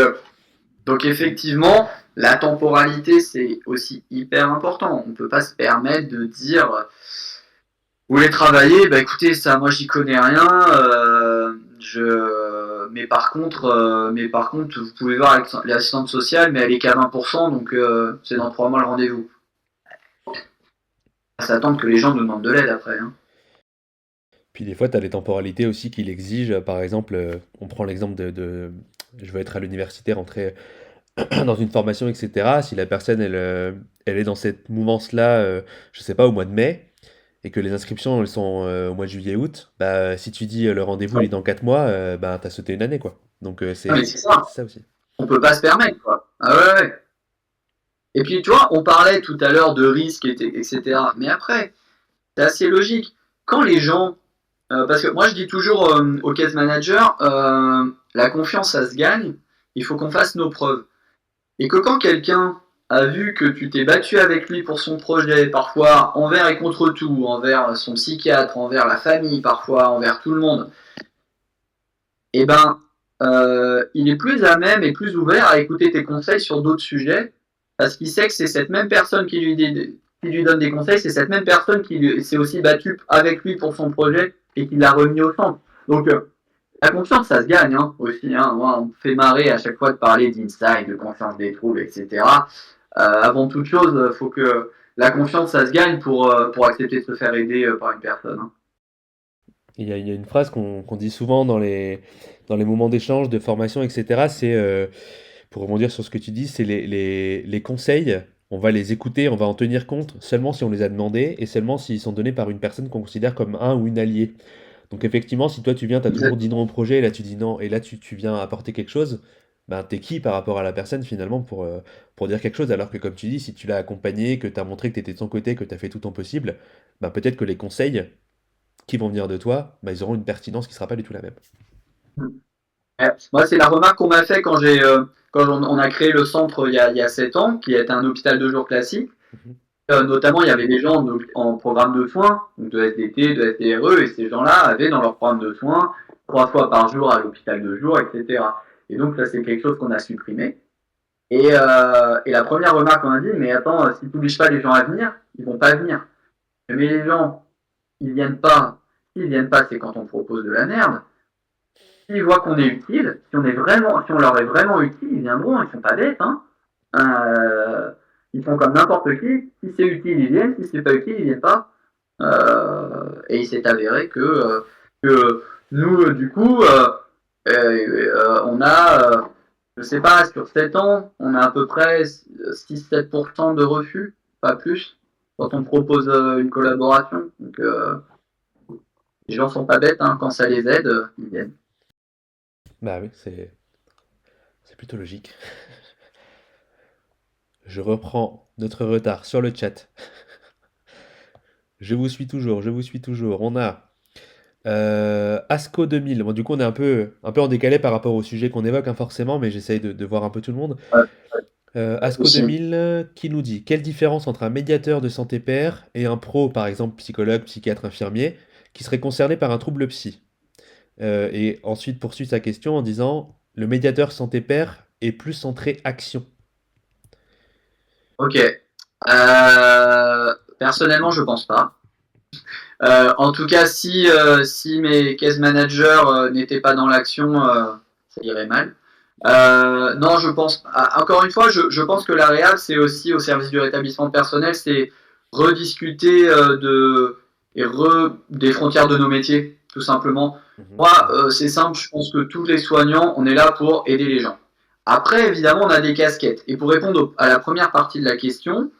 effectivement, la temporalité, c'est aussi hyper important. On ne peut pas se permettre de dire vous voulez travailler, bah écoutez, ça, moi j'y connais rien. Mais par contre, vous pouvez voir l'assistante sociale, mais elle est qu'à 20%, donc c'est dans 3 mois le rendez-vous. À s'attendre que les gens nous demandent de l'aide après. Hein. Puis des fois, tu as des temporalités aussi qui l'exigent. Par exemple, on prend l'exemple je veux être à l'université, rentrer dans une formation, etc. Si la personne, elle est dans cette mouvance-là, je sais pas, au mois de mai, et que les inscriptions, elles sont au mois de juillet-août, bah, si tu dis le rendez-vous, il est dans 4 mois, bah, t'as sauté une année, quoi. Donc Non, mais c'est ça. c'est ça aussi. On peut pas se permettre, quoi. Ah ouais, ouais. Et puis, tu vois, on parlait tout à l'heure de risques, etc. Mais après, c'est assez logique. Quand les gens Parce que moi, je dis toujours aux case managers, la confiance, ça se gagne. Il faut qu'on fasse nos preuves. Et que quand quelqu'un a vu que tu t'es battu avec lui pour son projet, parfois envers et contre tout, envers son psychiatre, envers la famille, parfois envers tout le monde, eh ben, il est plus à même et plus ouvert à écouter tes conseils sur d'autres sujets, parce qu'il sait que c'est cette même personne qui lui donne des conseils, c'est cette même personne qui s'est aussi battue avec lui pour son projet et qui l'a remis au centre. Donc, la confiance, ça se gagne aussi. Moi, on me fait marrer à chaque fois de parler d'insight, de confiance des troubles, etc. Avant toute chose, il faut que la confiance, ça se gagne pour accepter de se faire aider par une personne. Il y a une phrase qu'on dit souvent dans les moments d'échange, de formation, etc. C'est, pour rebondir sur ce que tu dis, c'est les conseils, on va les écouter, on va en tenir compte seulement si on les a demandés et seulement s'ils sont donnés par une personne qu'on considère comme un ou une alliée. Donc effectivement, si toi tu viens, tu as toujours dit non au projet, et là tu dis non, et là tu viens apporter quelque chose, ben t'es qui par rapport à la personne finalement pour dire quelque chose, alors que comme tu dis, si tu l'as accompagné, que tu as montré que tu étais de son côté, que tu as fait tout ton possible, ben peut-être que les conseils qui vont venir de toi, ben, ils auront une pertinence qui sera pas du tout la même. Moi, c'est la remarque qu'on m'a fait quand on a créé le centre il y a 7 ans, qui était un hôpital de jour classique. Mhm. Notamment, il y avait des gens en programme de soins, donc de SDT, de SDRE, et ces gens-là avaient dans leur programme de soins 3 fois par jour à l'hôpital de jour, etc. Et donc, ça, c'est quelque chose qu'on a supprimé. Et la première remarque qu'on a dit, mais attends, si tu n'obliges pas les gens à venir, ils vont pas venir. Mais les gens, ils viennent pas. S'ils viennent pas, c'est quand on propose de la merde. S'ils voient qu'on est utile, si on leur est vraiment utile, ils viendront, ils sont pas bêtes, hein. Euh, Ils font comme n'importe qui. Si c'est utile, ils viennent. Si c'est pas utile, ils viennent pas. Et il s'est avéré que nous, du coup, on a, je sais pas, sur 7 ans, on a à peu près 6-7% de refus, pas plus, quand on propose une collaboration. Donc, les gens sont pas bêtes, hein, quand ça les aide, ils viennent. Bah oui, c'est plutôt logique. Je reprends notre retard sur le chat. Je vous suis toujours, je vous suis toujours. On a Asco 2000. Bon, du coup, on est un peu en décalé par rapport au sujet qu'on évoque, hein, forcément, mais j'essaye de voir un peu tout le monde. Ouais, Asco aussi. 2000 qui nous dit quelle différence entre un médiateur de santé pair et un pro, par exemple psychologue, psychiatre, infirmier, qui serait concerné par un trouble psy. Et ensuite poursuit sa question en disant le médiateur santé pair est plus centré action. Ok. Personnellement, je pense pas. En tout cas, si mes case managers n'étaient pas dans l'action, ça irait mal. Non, je pense. Encore une fois, je pense que la réal, c'est aussi au service du rétablissement personnel, c'est rediscuter des frontières de nos métiers, tout simplement. Mhm. Moi, c'est simple. Je pense que tous les soignants, on est là pour aider les gens. Après, évidemment, on a des casquettes. Et pour répondre à la première partie de la question,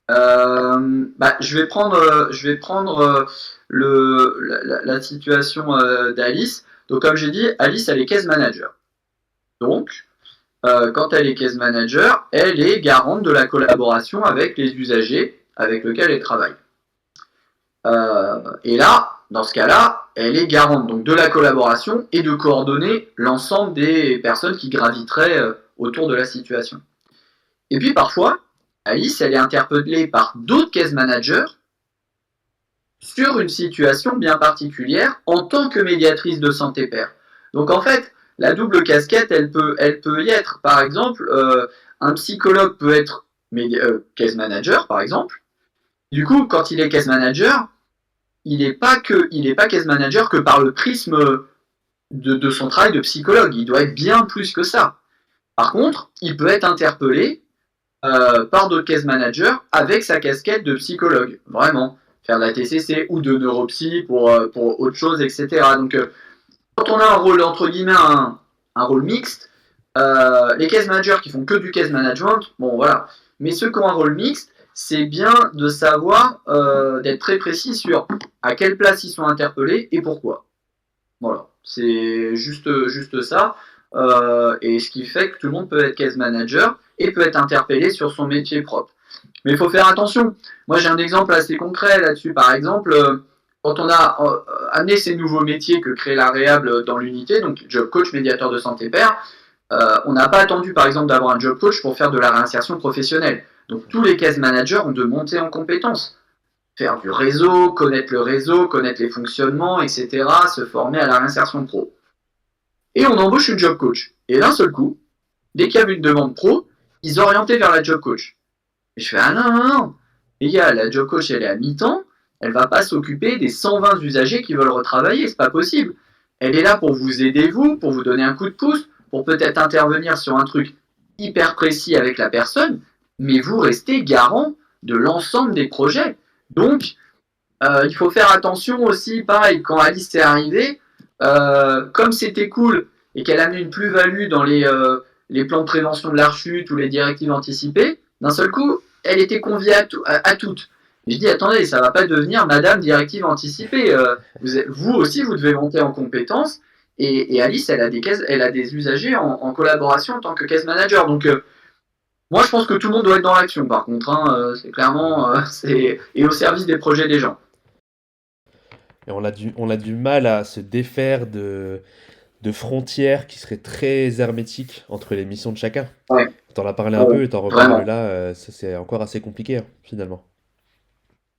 je vais prendre la situation d'Alice. Donc, comme j'ai dit, Alice, elle est case manager. Donc, quand elle est case manager, elle est garante de la collaboration avec les usagers avec lesquels elle travaille. Et là, dans ce cas-là, elle est garante donc de la collaboration et de coordonner l'ensemble des personnes qui graviteraient autour de la situation. Et puis parfois, Alice, elle est interpellée par d'autres case managers sur une situation bien particulière en tant que médiatrice de santé pair. Donc en fait, la double casquette, elle peut y être. Par exemple, un psychologue peut être case manager, par exemple. Du coup, quand il est case manager, il n'est pas case manager que par le prisme de son travail de psychologue. Il doit être bien plus que ça. Par contre, il peut être interpellé par d'autres case managers avec sa casquette de psychologue, vraiment. Faire de la TCC ou de neuropsy pour autre chose, etc. Donc, quand on a un rôle, entre guillemets, un rôle mixte, les case managers qui font que du case management, bon voilà. Mais ceux qui ont un rôle mixte, c'est bien de savoir, d'être très précis sur à quelle place ils sont interpellés et pourquoi. Voilà, c'est juste ça. Et ce qui fait que tout le monde peut être case manager et peut être interpellé sur son métier propre. Mais il faut faire attention. Moi, j'ai un exemple assez concret là-dessus. Par exemple, quand on a amené ces nouveaux métiers que crée la réhab dans l'unité, donc job coach, médiateur de santé pair, on n'a pas attendu par exemple d'avoir un job coach pour faire de la réinsertion professionnelle. Donc tous les case managers ont de monter en compétences, faire du réseau, connaître les fonctionnements, etc., se former à la réinsertion pro. Et on embauche une job coach. Et d'un seul coup, dès qu'il y avait une demande pro, ils orientaient vers la job coach. Et je fais, ah non, non, non. Les gars, la job coach, elle est à mi-temps, elle va pas s'occuper des 120 usagers qui veulent retravailler, c'est pas possible. Elle est là pour vous aider, vous, pour vous donner un coup de pouce, pour peut-être intervenir sur un truc hyper précis avec la personne, mais vous restez garant de l'ensemble des projets. Donc, il faut faire attention aussi, pareil, quand Alice est arrivée, comme c'était cool et qu'elle a amené une plus-value dans les plans de prévention de la rechute ou les directives anticipées, d'un seul coup, elle était conviée à toutes. Je dis, attendez, ça va pas devenir Madame Directive Anticipée. Vous aussi, vous devez monter en compétences. Et Alice, elle a des usagers en collaboration en tant que case manager. Donc, moi, je pense que tout le monde doit être dans l'action, par contre. Hein, c'est clairement, et au service des projets des gens. Et on a du mal à se défaire de frontières qui seraient très hermétiques entre les missions de chacun. Ouais, T'en as parlé un peu et t'en reparles vraiment. là, ça, c'est encore assez compliqué, hein, finalement.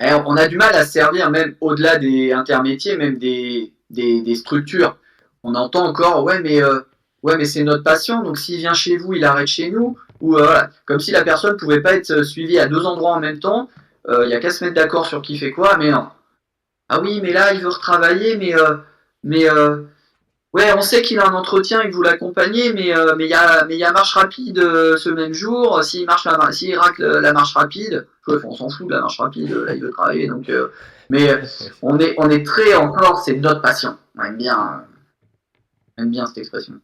Et on a du mal à servir même au-delà des intermétiers, même des structures. On entend encore, ouais, mais c'est notre patient, donc s'il vient chez vous, il arrête chez nous. Ou voilà, comme si la personne ne pouvait pas être suivie à deux endroits en même temps. Il n'y a qu'à se mettre d'accord sur qui fait quoi, mais non. Ah oui, mais là, il veut retravailler, mais ouais, on sait qu'il a un entretien et que vous l'accompagnez, mais il y a marche rapide ce même jour. S'il racle la marche rapide, on s'en fout de la marche rapide, là il veut travailler. Donc, mais on est très encore, c'est notre patient. On aime bien cette expression.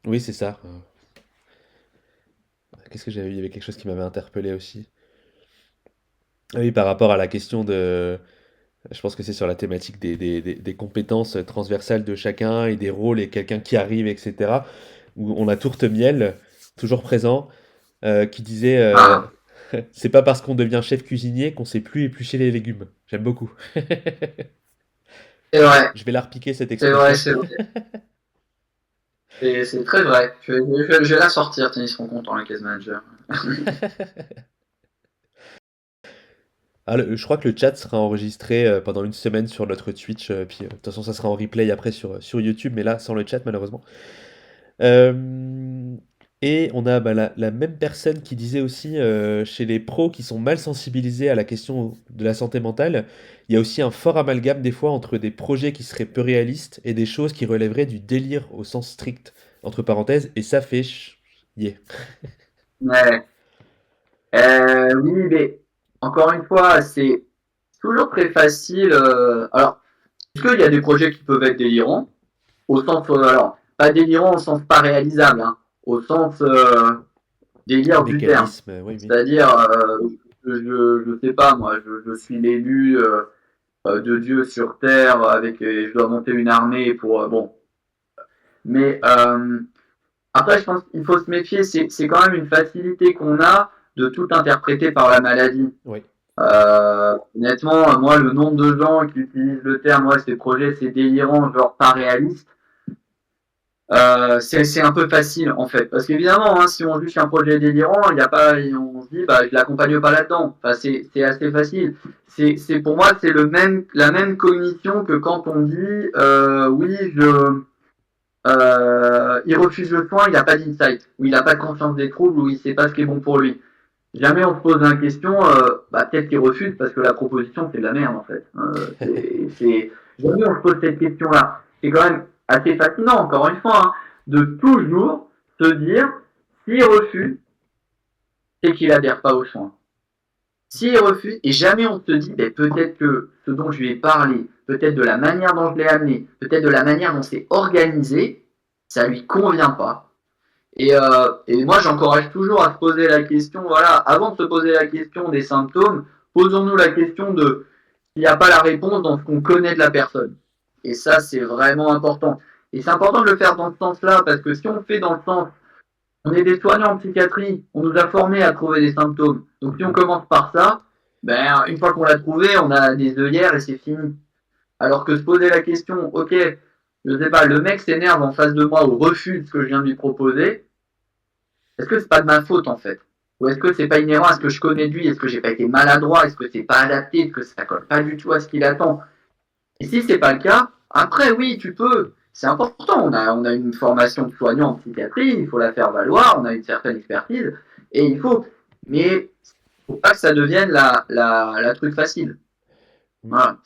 Oui, c'est ça. Qu'est-ce que j'avais vu? Il y avait quelque chose qui m'avait interpellé aussi. Ah oui, par rapport à la question de... Je pense que c'est sur la thématique des compétences transversales de chacun et des rôles et quelqu'un qui arrive, etc. Où on a Tourte Miel, toujours présent, qui disait Ah, c'est pas parce qu'on devient chef cuisinier qu'on sait plus éplucher les légumes. J'aime beaucoup. c'est vrai, Je vais la repiquer cette c'est vrai, expression. c'est vrai. C'est très vrai. Je vais la sortir, tiens, ils seront contents, les case managers. Ah, je crois que le chat sera enregistré pendant une semaine sur notre Twitch, puis de toute façon ça sera en replay après sur YouTube, mais là sans le chat malheureusement. Euh, et on a bah, la même personne qui disait aussi chez les pros qui sont mal sensibilisés à la question de la santé mentale, il y a aussi un fort amalgame des fois entre des projets qui seraient peu réalistes et des choses qui relèveraient du délire au sens strict, entre parenthèses, et ça fait chier. Ouais. Oui, mais encore une fois, c'est toujours très facile. Alors, est-ce qu'il y a des projets qui peuvent être délirants au sens, alors, pas délirant au sens pas réalisable, hein, au sens délire du terme. Mécanisme, oui, oui. C'est-à-dire, je sais pas, moi, je suis l'élu de Dieu sur terre avec, je dois monter une armée pour, bon. Mais après, je pense qu'il faut se méfier. C'est quand même une facilité qu'on a de tout interpréter par la maladie. Oui. Honnêtement, moi, le nombre de gens qui utilisent le terme, ouais, ces projets, c'est délirant, genre pas réaliste, c'est un peu facile en fait. Parce qu'évidemment, hein, si on juge un projet délirant, il y a pas, on se dit, bah, je l'accompagne pas là-dedans. Enfin, c'est assez facile. Pour moi, c'est la même cognition que quand on dit, oui, il refuse le soin, il n'a pas d'insight, ou il n'a pas conscience des troubles, ou il sait pas ce qui est bon pour lui. Jamais on se pose la question, bah, peut-être qu'il refuse parce que la proposition c'est de la merde en fait. Jamais on se pose cette question-là. C'est quand même assez fascinant, encore une fois, hein, de toujours se dire, s'il refuse, c'est qu'il adhère pas aux soins. S'il refuse, et jamais on se dit, ben, peut-être que ce dont je lui ai parlé, peut-être de la manière dont je l'ai amené, peut-être de la manière dont c'est organisé, ça lui convient pas. Et moi, j'encourage toujours à se poser la question, voilà, avant de se poser la question des symptômes, posons-nous la question de s'il n'y a pas la réponse dans ce qu'on connaît de la personne. Et ça, c'est vraiment important. Et c'est important de le faire dans ce sens-là, parce que si on le fait dans le sens, on est des soignants en psychiatrie, on nous a formés à trouver des symptômes. Donc si on commence par ça, Ben, une fois qu'on l'a trouvé, on a des œillères et c'est fini. Alors que se poser la question, ok, je sais pas, le mec s'énerve en face de moi ou refuse ce que je viens de lui proposer, est-ce que c'est pas de ma faute en fait? Ou est-ce que c'est pas inhérent à ce que je connais de lui? Est-ce que j'ai pas été maladroit? Est-ce que c'est pas adapté? Est-ce que ça colle pas du tout à ce qu'il attend? Et si c'est pas le cas, après oui, tu peux. C'est important. On a une formation de soignant en psychiatrie, il faut la faire valoir, on a une certaine expertise, et il faut. Mais faut pas que ça devienne la truc facile. Voilà.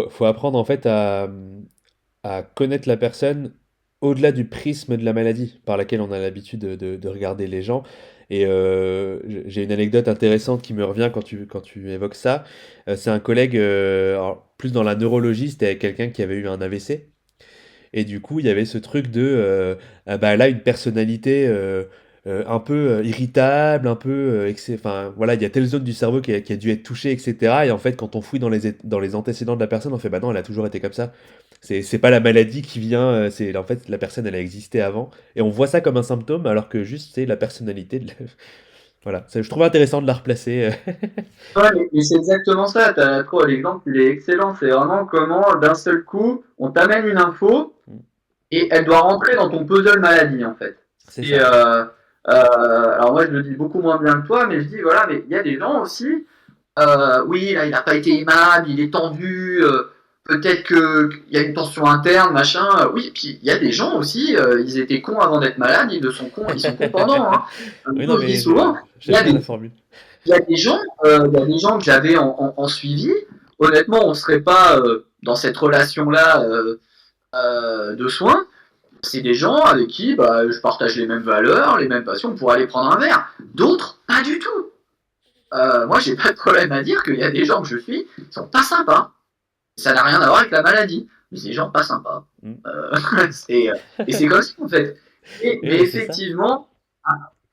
Faut apprendre en fait à connaître la personne au-delà du prisme de la maladie par laquelle on a l'habitude de regarder les gens. Et j'ai une anecdote intéressante qui me revient quand tu évoques ça. C'est un collègue, alors, plus dans la neurologie, c'était quelqu'un qui avait eu un AVC. Et du coup, il y avait ce truc de, ah bah, elle a une personnalité un peu irritable, un peu, enfin, voilà, il y a telle zone du cerveau qui a dû être touchée, etc. Et en fait, quand on fouille dans les antécédents de la personne, on fait, bah non, elle a toujours été comme ça. C'est pas la maladie qui vient, c'est en fait la personne, elle a existé avant. Et on voit ça comme un symptôme, alors que juste c'est la personnalité. Voilà, je trouve intéressant de la replacer. Ouais, mais c'est exactement ça. T'as trop l'exemple, il est excellent. C'est vraiment comment, d'un seul coup, on t'amène une info et elle doit rentrer dans ton puzzle maladie, en fait. C'est Et ça. alors moi, je le dis beaucoup moins bien que toi, mais je dis voilà, mais il y a des gens aussi. Oui, là, il n'a pas été aimable, il est tendu. Peut-être qu'il y a une tension interne, machin. Oui, puis il y a des gens aussi. Ils étaient cons avant d'être malades, ils sont cons pendant. Hein. Oui, non, Je dis mais souvent, il y j'aime a bien la des formule. il y a des gens que j'avais en suivi. Honnêtement, on ne serait pas dans cette relation-là de soins. C'est des gens avec qui bah, je partage les mêmes valeurs, les mêmes passions pour aller prendre un verre. D'autres, pas du tout. Moi, j'ai pas de problème à dire qu'il y a des gens que je suis qui sont pas sympas. Ça n'a rien à voir avec la maladie. Mais c'est des gens pas sympas. Mm. Euh, et c'est comme ça, en fait. Mais Oui, c'est ça. effectivement,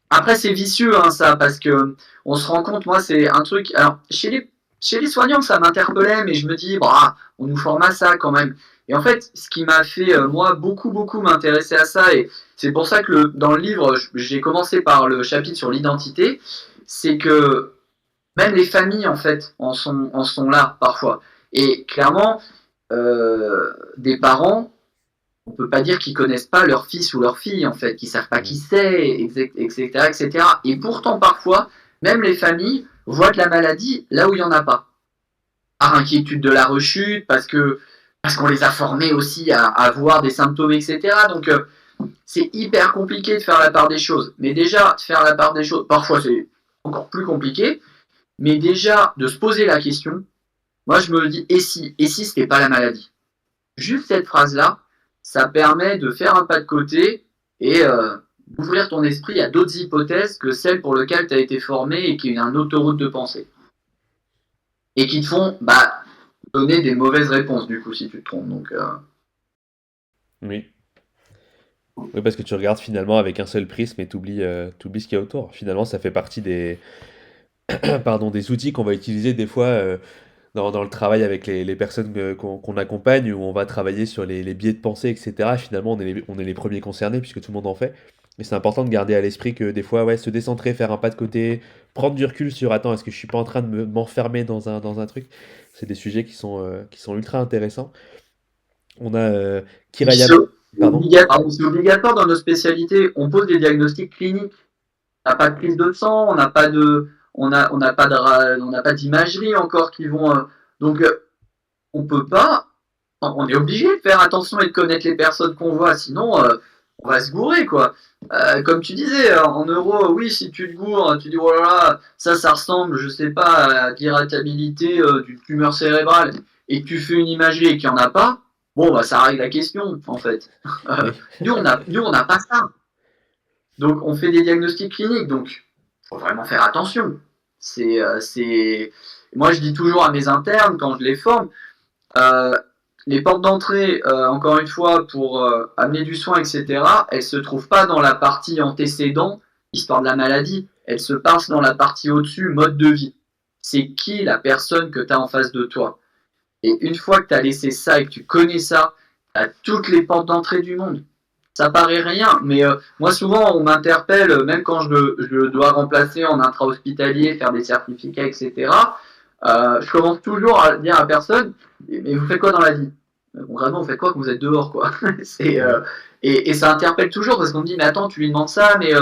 après, c'est vicieux, hein, ça, parce que on se rend compte, moi, c'est un truc. Alors, chez les soignants, ça m'interpellait, mais je me dis, bah, on nous forme à ça quand même. Et en fait, ce qui m'a fait, moi, beaucoup m'intéresser à ça, et c'est pour ça que dans le livre, j'ai commencé par le chapitre sur l'identité, c'est que même les familles, en fait, en sont là parfois. Et clairement, des parents, on peut pas dire qu'ils connaissent pas leur fils ou leur fille, en fait, qu'ils savent pas Mm. qui c'est, etc., etc. Et pourtant, parfois, même les familles voient de la maladie là où il y en a pas. Par inquiétude de la rechute, parce qu'on les a formés aussi à voir des symptômes, etc. Donc, c'est hyper compliqué de faire la part des choses. Mais déjà, de faire la part des choses, parfois c'est encore plus compliqué. Mais déjà, de se poser la question, moi je me dis, et si c'était pas la maladie? Juste cette phrase-là, ça permet de faire un pas de côté et d'ouvrir ton esprit à d'autres hypothèses que celles pour lesquelles tu as été formé et qui est une autoroute de pensée. Et qui te font bah, donner des mauvaises réponses, du coup, si tu te trompes. Donc, Oui. Oui, parce que tu regardes finalement avec un seul prisme et t'oublies ce qu'il y a autour. Finalement, ça fait partie pardon, des outils qu'on va utiliser des fois dans le travail avec les personnes qu'on accompagne, où on va travailler sur les biais de pensée, etc. Finalement, on est les premiers concernés puisque tout le monde en fait. Mais c'est important de garder à l'esprit que des fois, ouais, se décentrer, faire un pas de côté, prendre du recul sur, attends, est-ce que je suis pas en train de m'enfermer dans un truc? C'est des sujets qui sont ultra intéressants. On a c'est Kirayam, pardon. c'est obligatoire dans nos spécialités. On pose des diagnostics cliniques. On n'a pas de prise de sang, on n'a pas d'imagerie encore qui vont. Donc, on peut pas, on est obligé de faire attention et de connaître les personnes qu'on voit, sinon on va se gourer quoi. Comme tu disais, en euros, oui, si tu te gourres, tu dis oh là là, ça ressemble, je sais pas, à l'irritabilité d'une tumeur cérébrale, et que tu fais une imagerie et qu'il n'y en a pas, bon bah ça règle la question en fait. Oui. Nous on n'a pas ça. Donc on fait des diagnostics cliniques, donc faut vraiment faire attention. C'est, moi je dis toujours à mes internes quand je les forme, euh, les portes d'entrée, encore une fois, pour amener du soin, etc., elles ne se trouvent pas dans la partie antécédent, histoire de la maladie, elles se passent dans la partie au-dessus, mode de vie. C'est qui la personne que tu as en face de toi. Et une fois que tu as laissé ça et que tu connais ça, tu as toutes les portes d'entrée du monde. ça paraît rien, mais moi souvent on m'interpelle, même quand je dois remplacer en intra-hospitalier, faire des certificats, etc. Je commence toujours à dire à la personne, mais vous faites quoi dans la vie? Concrètement, vous faites quoi quand vous êtes dehors, quoi? C'est, Ouais. et ça interpelle toujours parce qu'on me dit, mais attends, tu lui demandes ça, mais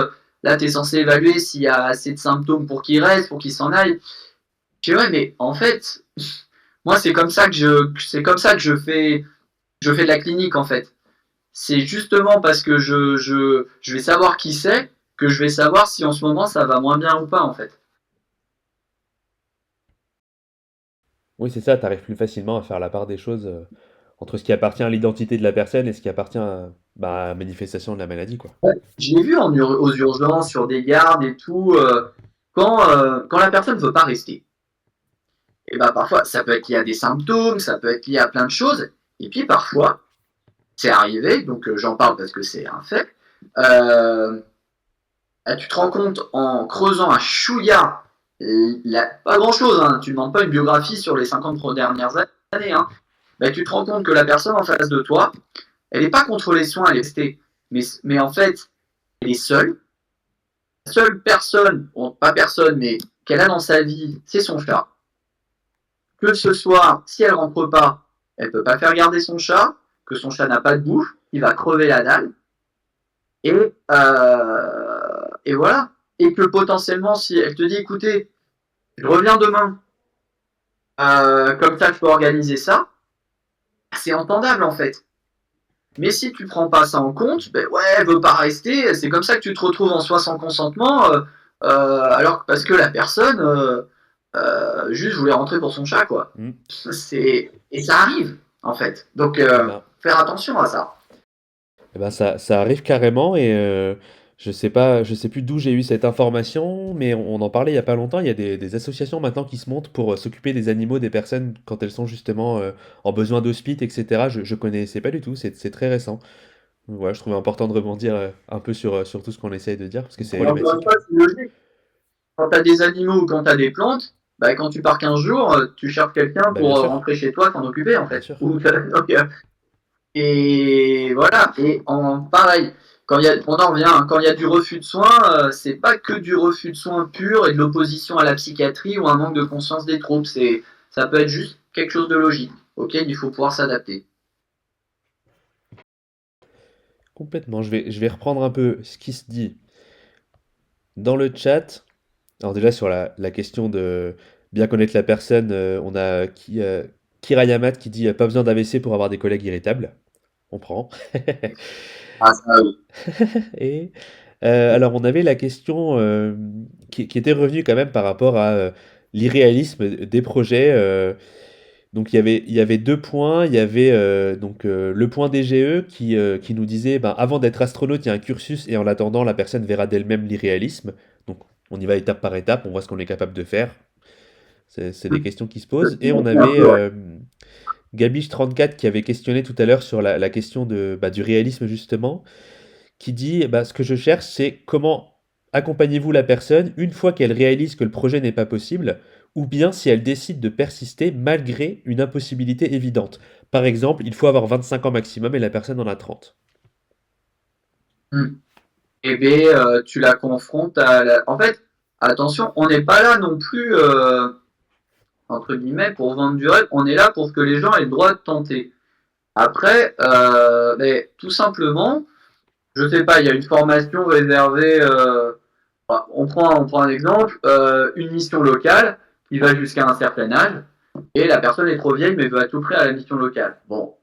là, tu es censé évaluer s'il y a assez de symptômes pour qu'il reste, pour qu'il s'en aille. Je dis, ouais, mais en fait, moi, c'est comme ça que je fais de la clinique, en fait. C'est justement parce que je vais savoir qui c'est que je vais savoir si en ce moment ça va moins bien ou pas, en fait. Oui, c'est ça, tu arrives plus facilement à faire la part des choses entre ce qui appartient à l'identité de la personne et ce qui appartient à la manifestation de la maladie, quoi. Ouais. J'ai vu aux urgences, sur des gardes et tout, quand la personne ne veut pas rester. Et bah parfois, ça peut être lié à des symptômes, ça peut être lié à plein de choses. Et puis parfois, c'est arrivé, donc j'en parle parce que c'est un fait. Euh, Tu te rends compte en creusant un chouïa, pas grand chose, hein, tu ne demandes pas une biographie sur les 50 dernières années, hein, bah, tu te rends compte que la personne en face de toi, elle n'est pas contre les soins, elle est restée. Mais en fait, elle est seule. La seule personne, bon, pas personne, mais qu'elle a dans sa vie, c'est son chat. Que ce soit, si elle rentre pas, elle peut pas faire garder son chat, que son chat n'a pas de bouffe, il va crever la dalle. Et voilà. Et que potentiellement, si elle te dit, écoutez, je reviens demain, comme ça je peux organiser ça, c'est entendable en fait. Mais si tu prends pas ça en compte, ben ouais, elle veut pas rester, c'est comme ça que tu te retrouves en soi sans consentement, alors parce que la personne juste voulait rentrer pour son chat, quoi. Mm. Et ça arrive, en fait. Donc, Eh ben, faire attention à ça. ça arrive carrément et je sais plus d'où j'ai eu cette information, mais on en parlait il y a pas longtemps. Il y a des associations maintenant qui se montent pour s'occuper des animaux des personnes quand elles sont justement en besoin d'hospice, etc. Je connaissais pas du tout, c'est très récent. Ouais, je trouvais important de rebondir un peu sur tout ce qu'on essaye de dire parce que c'est Et encore une problématique. fois, c'est logique. Quand tu as des animaux ou quand tu as des plantes, bah, quand tu pars 15 jours, tu cherches quelqu'un Bah pour bien sûr, rentrer chez toi, t'en occuper, en bien fait. sûr. Donc, et voilà. Et pareil, on en revient, hein, quand il y a du refus de soins, c'est pas que du refus de soins pur et de l'opposition à la psychiatrie ou un manque de conscience des troubles. Ça peut être juste quelque chose de logique auquel il faut pouvoir s'adapter. Complètement. Je vais reprendre un peu ce qui se dit dans le chat. Alors déjà sur la question de bien connaître la personne, on a Kira Yamat qui dit pas besoin d'AVC pour avoir des collègues irritables. On prend. Ah, ça, oui. Et alors on avait la question qui était revenue quand même par rapport à l'irréalisme des projets. Donc il y avait deux points. Il y avait le point DGE qui nous disait avant d'être astronaute, il y a un cursus et en l'attendant, la personne verra d'elle-même l'irréalisme. Donc on y va étape par étape, on voit ce qu'on est capable de faire. C'est des questions qui se posent. Et on Un avait peu, ouais. Gabiche34 qui avait questionné tout à l'heure sur la question du réalisme justement, qui dit ce que je cherche, c'est comment accompagnez-vous la personne une fois qu'elle réalise que le projet n'est pas possible, ou bien si elle décide de persister malgré une impossibilité évidente. Par exemple, il faut avoir 25 ans maximum et la personne en a 30. Hmm. Eh bien, tu la confrontes à En fait, attention, on n'est pas là non plus, entre guillemets, pour vendre du rêve, on est là pour que les gens aient le droit de tenter. Après, mais, tout simplement, je sais pas, il y a une formation réservée, on prend un exemple, une mission locale qui va jusqu'à un certain âge, et la personne est trop vieille mais veut à tout prix à la mission locale. Bon,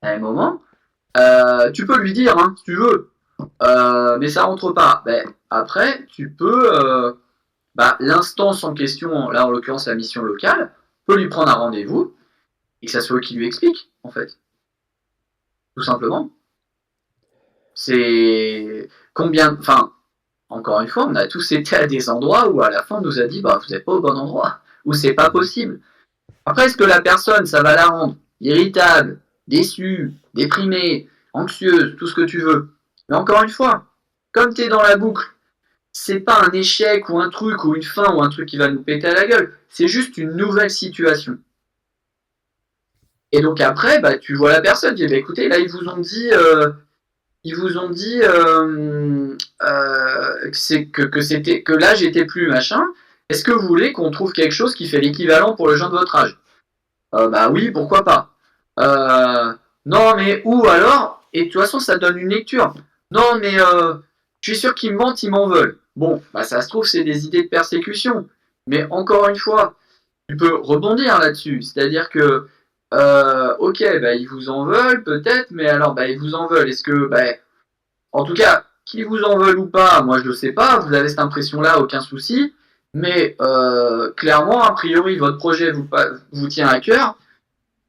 à un moment, tu peux lui dire, hein, si tu veux, mais ça rentre pas. Ben, après, tu peux, l'instance en question, là en l'occurrence la mission locale, peut lui prendre un rendez-vous et que ça soit eux qui lui explique, en fait, tout simplement. C'est combien, enfin, encore une fois, on a tous été à des endroits où à la fin on nous a dit, bah vous n'êtes pas au bon endroit, ou c'est pas Mhm. possible. Après, est-ce que la personne, ça va la rendre irritable, déçue, déprimée, anxieuse, tout ce que tu veux. Mais encore une fois, comme tu es dans la boucle, c'est pas un échec ou un truc ou une fin ou un truc qui va nous péter à la gueule. C'est juste une nouvelle situation. Et donc après, tu vois la personne, tu dis, écoutez, là ils vous ont dit, ils vous ont dit que l'âge était plus machin. Est-ce que vous voulez qu'on trouve quelque chose qui fait l'équivalent pour les gens de votre âge? Bah oui, pourquoi pas. Non, mais ou alors, et de toute façon, ça donne une lecture. Non, mais je suis sûr qu'ils me mentent, ils m'en veulent. Bon, bah ça se trouve, c'est des idées de persécution. Mais encore une fois, tu peux rebondir là-dessus. C'est-à-dire que, ok, bah, ils vous en veulent peut-être, mais alors, bah, ils vous en veulent. Est-ce que, bah, en tout cas, qu'ils vous en veulent ou pas, moi je ne sais pas, vous avez cette impression-là, aucun souci. Mais clairement, a priori, votre projet vous tient à cœur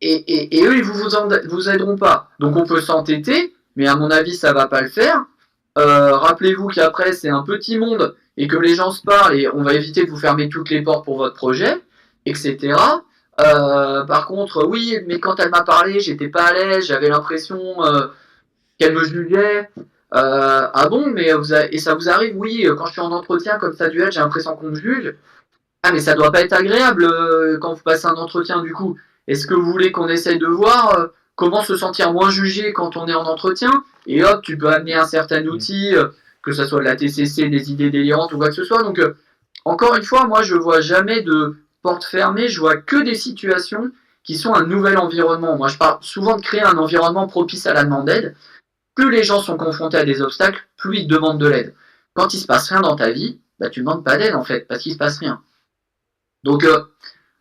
et eux, ils vous aideront pas. Donc on peut s'entêter, mais à mon avis, ça va pas le faire. Rappelez-vous qu'après, c'est un petit monde et que les gens se parlent et on va éviter de vous fermer toutes les portes pour votre projet, etc. Par contre, oui, mais quand elle m'a parlé, j'étais pas à l'aise, j'avais l'impression qu'elle me jugeait. Ah bon, mais et ça vous arrive, oui, quand je suis en entretien comme ça duel, j'ai l'impression qu'on me juge. Ah, mais ça doit pas être agréable quand vous passez un entretien du coup. Est-ce que vous voulez qu'on essaye de voir comment se sentir moins jugé quand on est en entretien? Et hop, tu peux amener un certain Mm. outil, que ce soit de la TCC, des idées délirantes ou quoi que ce soit. Donc, encore une fois, moi, je vois jamais de porte fermée, je vois que des situations qui sont un nouvel environnement. Moi, je parle souvent de créer un environnement propice à la demande d'aide. Plus les gens sont confrontés à des obstacles, plus ils te demandent de l'aide. Quand il se passe rien dans ta vie, bah, tu ne demandes pas d'aide en fait, parce qu'il se passe rien. Donc,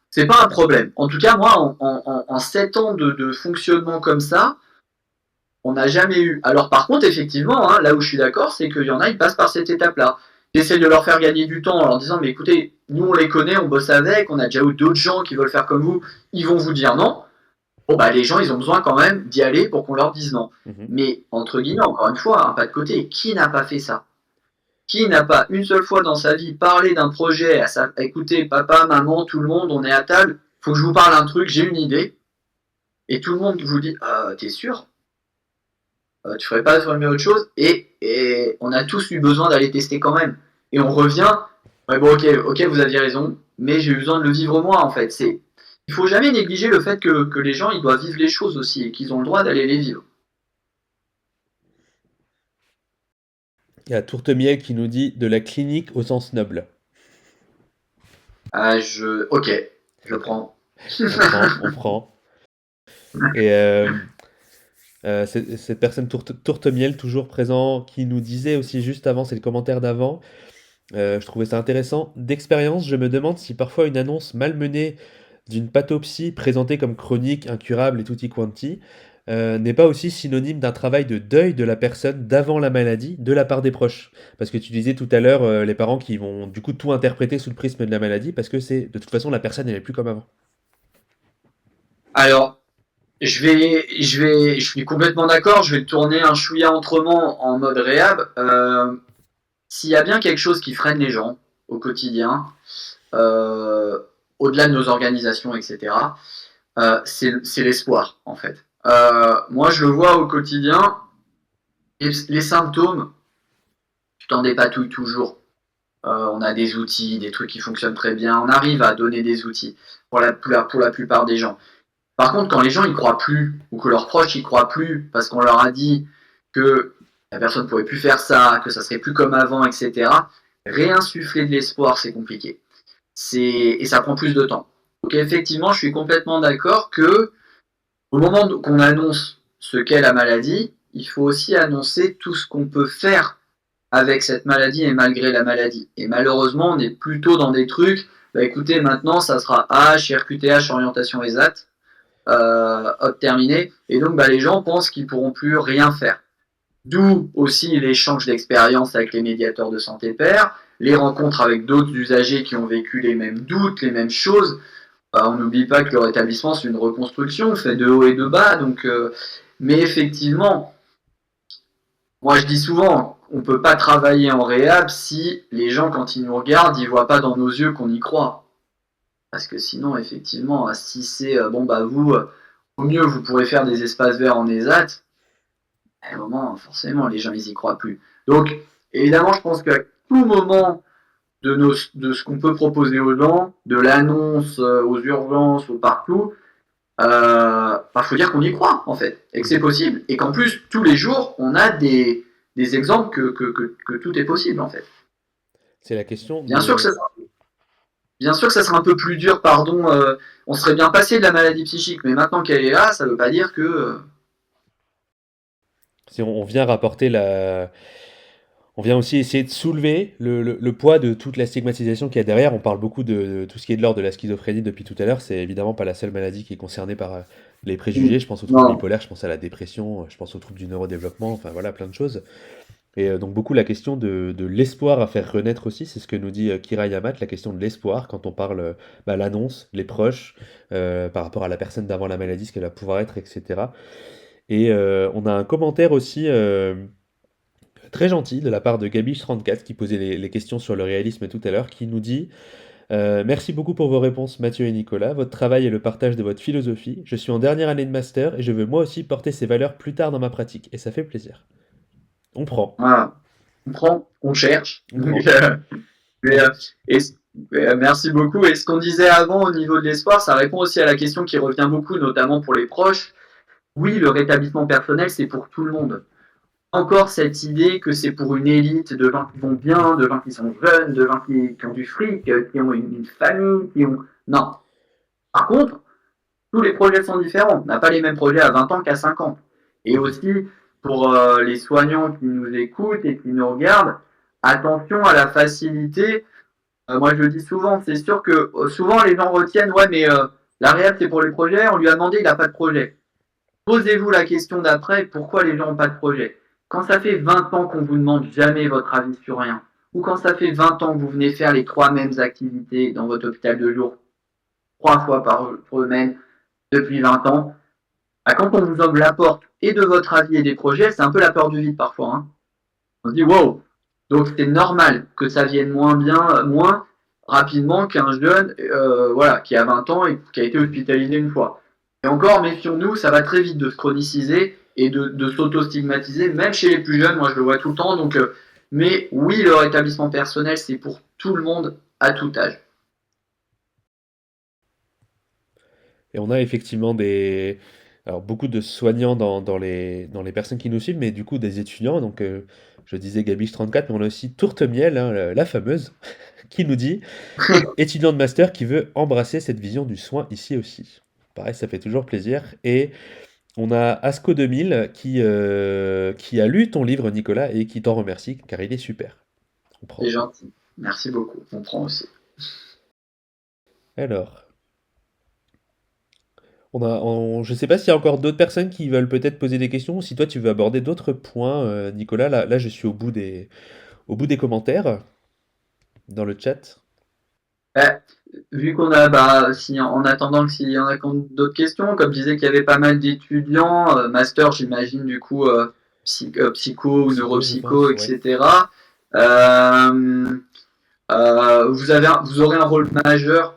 c'est pas un problème. En tout cas, moi, en 7 ans de fonctionnement comme ça, on n'a jamais eu. Alors, par contre, effectivement, hein, là où je suis d'accord, c'est qu'il y en a, ils passent par cette étape-là. J'essaie de leur faire gagner du temps en leur disant, mais écoutez, nous, on les connaît, on bosse avec, on a déjà eu d'autres gens qui veulent faire comme vous, ils vont vous dire non. Bon, bah, les gens, ils ont besoin quand même d'y aller pour qu'on leur dise non. Mhm. Mais, entre guillemets, encore une fois, un pas de côté, qui n'a pas fait ça? Qui n'a pas une seule fois dans sa vie parlé d'un projet écoutez, papa, maman, tout le monde, on est à table, faut que je vous parle d'un truc, j'ai une idée, et tout le monde vous dit, t'es sûr? Tu ferais pas autre chose? Et on a tous eu besoin d'aller tester quand même. Et on revient, ouais, bon, ok, vous aviez raison, mais j'ai eu besoin de le vivre moi, en fait. Il faut jamais négliger le fait que les gens, ils doivent vivre les choses aussi, et qu'ils ont le droit d'aller les vivre. Il y a Tourtemiel qui nous dit de la clinique au sens noble. Ok, je prends. On prend, on prend. Et cette personne Tourtemiel, toujours présent, qui nous disait aussi juste avant, c'est le commentaire d'avant, je trouvais ça intéressant. D'expérience, je me demande si parfois une annonce malmenée d'une pathopsie présentée comme chronique, incurable et tutti quanti n'est pas aussi synonyme d'un travail de deuil de la personne d'avant la maladie de la part des proches. Parce que tu disais tout à l'heure les parents qui vont du coup tout interpréter sous le prisme de la maladie parce que c'est de toute façon la personne elle est plus comme avant. Alors, je suis complètement d'accord. Je vais le tourner un chouïa autrement en mode réhab. S'il y a bien quelque chose qui freine les gens au quotidien, euh, au-delà de nos organisations, etc., c'est l'espoir, en fait. Moi, je le vois au quotidien. Les symptômes, tu t'en dépatouilles toujours. On a des outils, des trucs qui fonctionnent très bien. On arrive à donner des outils pour la plupart des gens. Par contre, quand les gens y croient plus, ou que leurs proches y croient plus, parce qu'on leur a dit que la personne ne pourrait plus faire ça, que ça serait plus comme avant, etc., réinsuffler de l'espoir, c'est compliqué. Et ça prend plus de temps. Donc effectivement, je suis complètement d'accord que au moment qu'on annonce ce qu'est la maladie, il faut aussi annoncer tout ce qu'on peut faire avec cette maladie et malgré la maladie. Et malheureusement, on est plutôt dans des trucs, bah écoutez, maintenant, ça sera H, RQTH, orientation ESAT, hop, terminé. Et donc, bah, les gens pensent qu'ils pourront plus rien faire. D'où aussi l'échange d'expériences avec les médiateurs de santé pairs, les rencontres avec d'autres usagers qui ont vécu les mêmes doutes, les mêmes choses. On n'oublie pas que le rétablissement, c'est une reconstruction, fait de haut et de bas. Donc, mais effectivement, moi je dis souvent, on ne peut pas travailler en réhab si les gens, quand ils nous regardent, ils ne voient pas dans nos yeux qu'on y croit. Parce que sinon, effectivement, si c'est bon, bah vous, au mieux, vous pourrez faire des espaces verts en ESAT, à un moment, forcément, les gens, ils y croient plus. Donc, évidemment, je pense qu'à tout moment de ce qu'on peut proposer aux gens, de l'annonce aux urgences, ou partout, faut dire qu'on y croit en fait, et que c'est possible, et qu'en plus tous les jours on a des exemples que tout est possible en fait. C'est la question Bien sûr que de... ça sera, bien sûr que ça sera un peu plus dur, pardon. On serait bien passé de la maladie psychique, mais maintenant qu'elle est là, ça veut pas dire que Si on vient rapporter la... On vient aussi essayer de soulever le poids de toute la stigmatisation qu'il y a derrière. On parle beaucoup de tout ce qui est de l'ordre de la schizophrénie depuis tout à l'heure. C'est évidemment pas la seule maladie qui est concernée par les préjugés. Je pense aux troubles non. bipolaires, je pense à la dépression, je pense aux troubles du neurodéveloppement, enfin voilà, plein de choses. Et donc beaucoup la question de l'espoir à faire renaître aussi, c'est ce que nous dit Kira Yamat, la question de l'espoir quand on parle l'annonce, les proches, par rapport à la personne d'avant la maladie, ce qu'elle va pouvoir être, etc. Et on a un commentaire aussi très gentil de la part de Gabiche34 qui posait les questions sur le réalisme tout à l'heure, qui nous dit merci beaucoup pour vos réponses Mathieu et Nicolas, votre travail et le partage de votre philosophie. Je suis en dernière année de master et je veux moi aussi porter ces valeurs plus tard dans ma pratique, et ça fait plaisir. On prend, Voilà. On prend, on cherche. on prend. Mais, et, merci beaucoup. Et ce qu'on disait avant au niveau de l'espoir, ça répond aussi à la question qui revient beaucoup, notamment pour les proches. Oui, le rétablissement personnel, c'est pour tout le monde. Encore cette idée que c'est pour une élite de gens qui vont bien, de gens qui sont jeunes, de gens qui ont du fric, qui ont une famille, qui ont... Non. Par contre, tous les projets sont différents. On n'a pas les mêmes projets à 20 ans qu'à 50. Et aussi, pour les soignants qui nous écoutent et qui nous regardent, attention à la facilité. Moi, je le dis souvent, c'est sûr que souvent les gens retiennent, ouais, mais la réelle, c'est pour les projets. On lui a demandé, il n'a pas de projet. Posez-vous la question d'après, pourquoi les gens n'ont pas de projet? Quand ça fait 20 ans qu'on vous demande jamais votre avis sur rien, ou quand ça fait 20 ans que vous venez faire les 3 mêmes activités dans votre hôpital de jour, 3 fois par semaine, depuis 20 ans, quand on vous ouvre la porte et de votre avis et des projets, c'est un peu la peur du vide parfois. Hein. On se dit, wow, donc c'est normal que ça vienne moins bien, moins rapidement qu'un jeune voilà, qui a 20 ans et qui a été hospitalisé une fois. Et encore, méfions-nous, ça va très vite de se chroniciser et de s'auto-stigmatiser, même chez les plus jeunes, moi je le vois tout le temps. Donc, mais oui, le rétablissement personnel, c'est pour tout le monde à tout âge. Et on a effectivement des... Alors, beaucoup de soignants dans les personnes qui nous suivent, mais du coup des étudiants. Donc, je disais Gabiche34, mais on a aussi Tourtemiel, hein, la fameuse, qui nous dit étudiant de master qui veut embrasser cette vision du soin ici aussi. Pareil, ça fait toujours plaisir. Et on a Asco 2000 qui a lu ton livre, Nicolas, et qui t'en remercie car il est super. On C'est prend. gentil. Merci beaucoup. On prend aussi. Alors, je ne sais pas s'il y a encore d'autres personnes qui veulent peut-être poser des questions ou si toi tu veux aborder d'autres points, Nicolas. Là, je suis au bout des commentaires dans le chat. Ouais, vu qu'on a, bah, si, en attendant s'il y en a d'autres questions, comme je disais qu'il y avait pas mal d'étudiants, master, j'imagine, du coup, psycho ou Psycho, je neuropsycho, pense, ouais. etc. Euh, vous aurez un rôle majeur,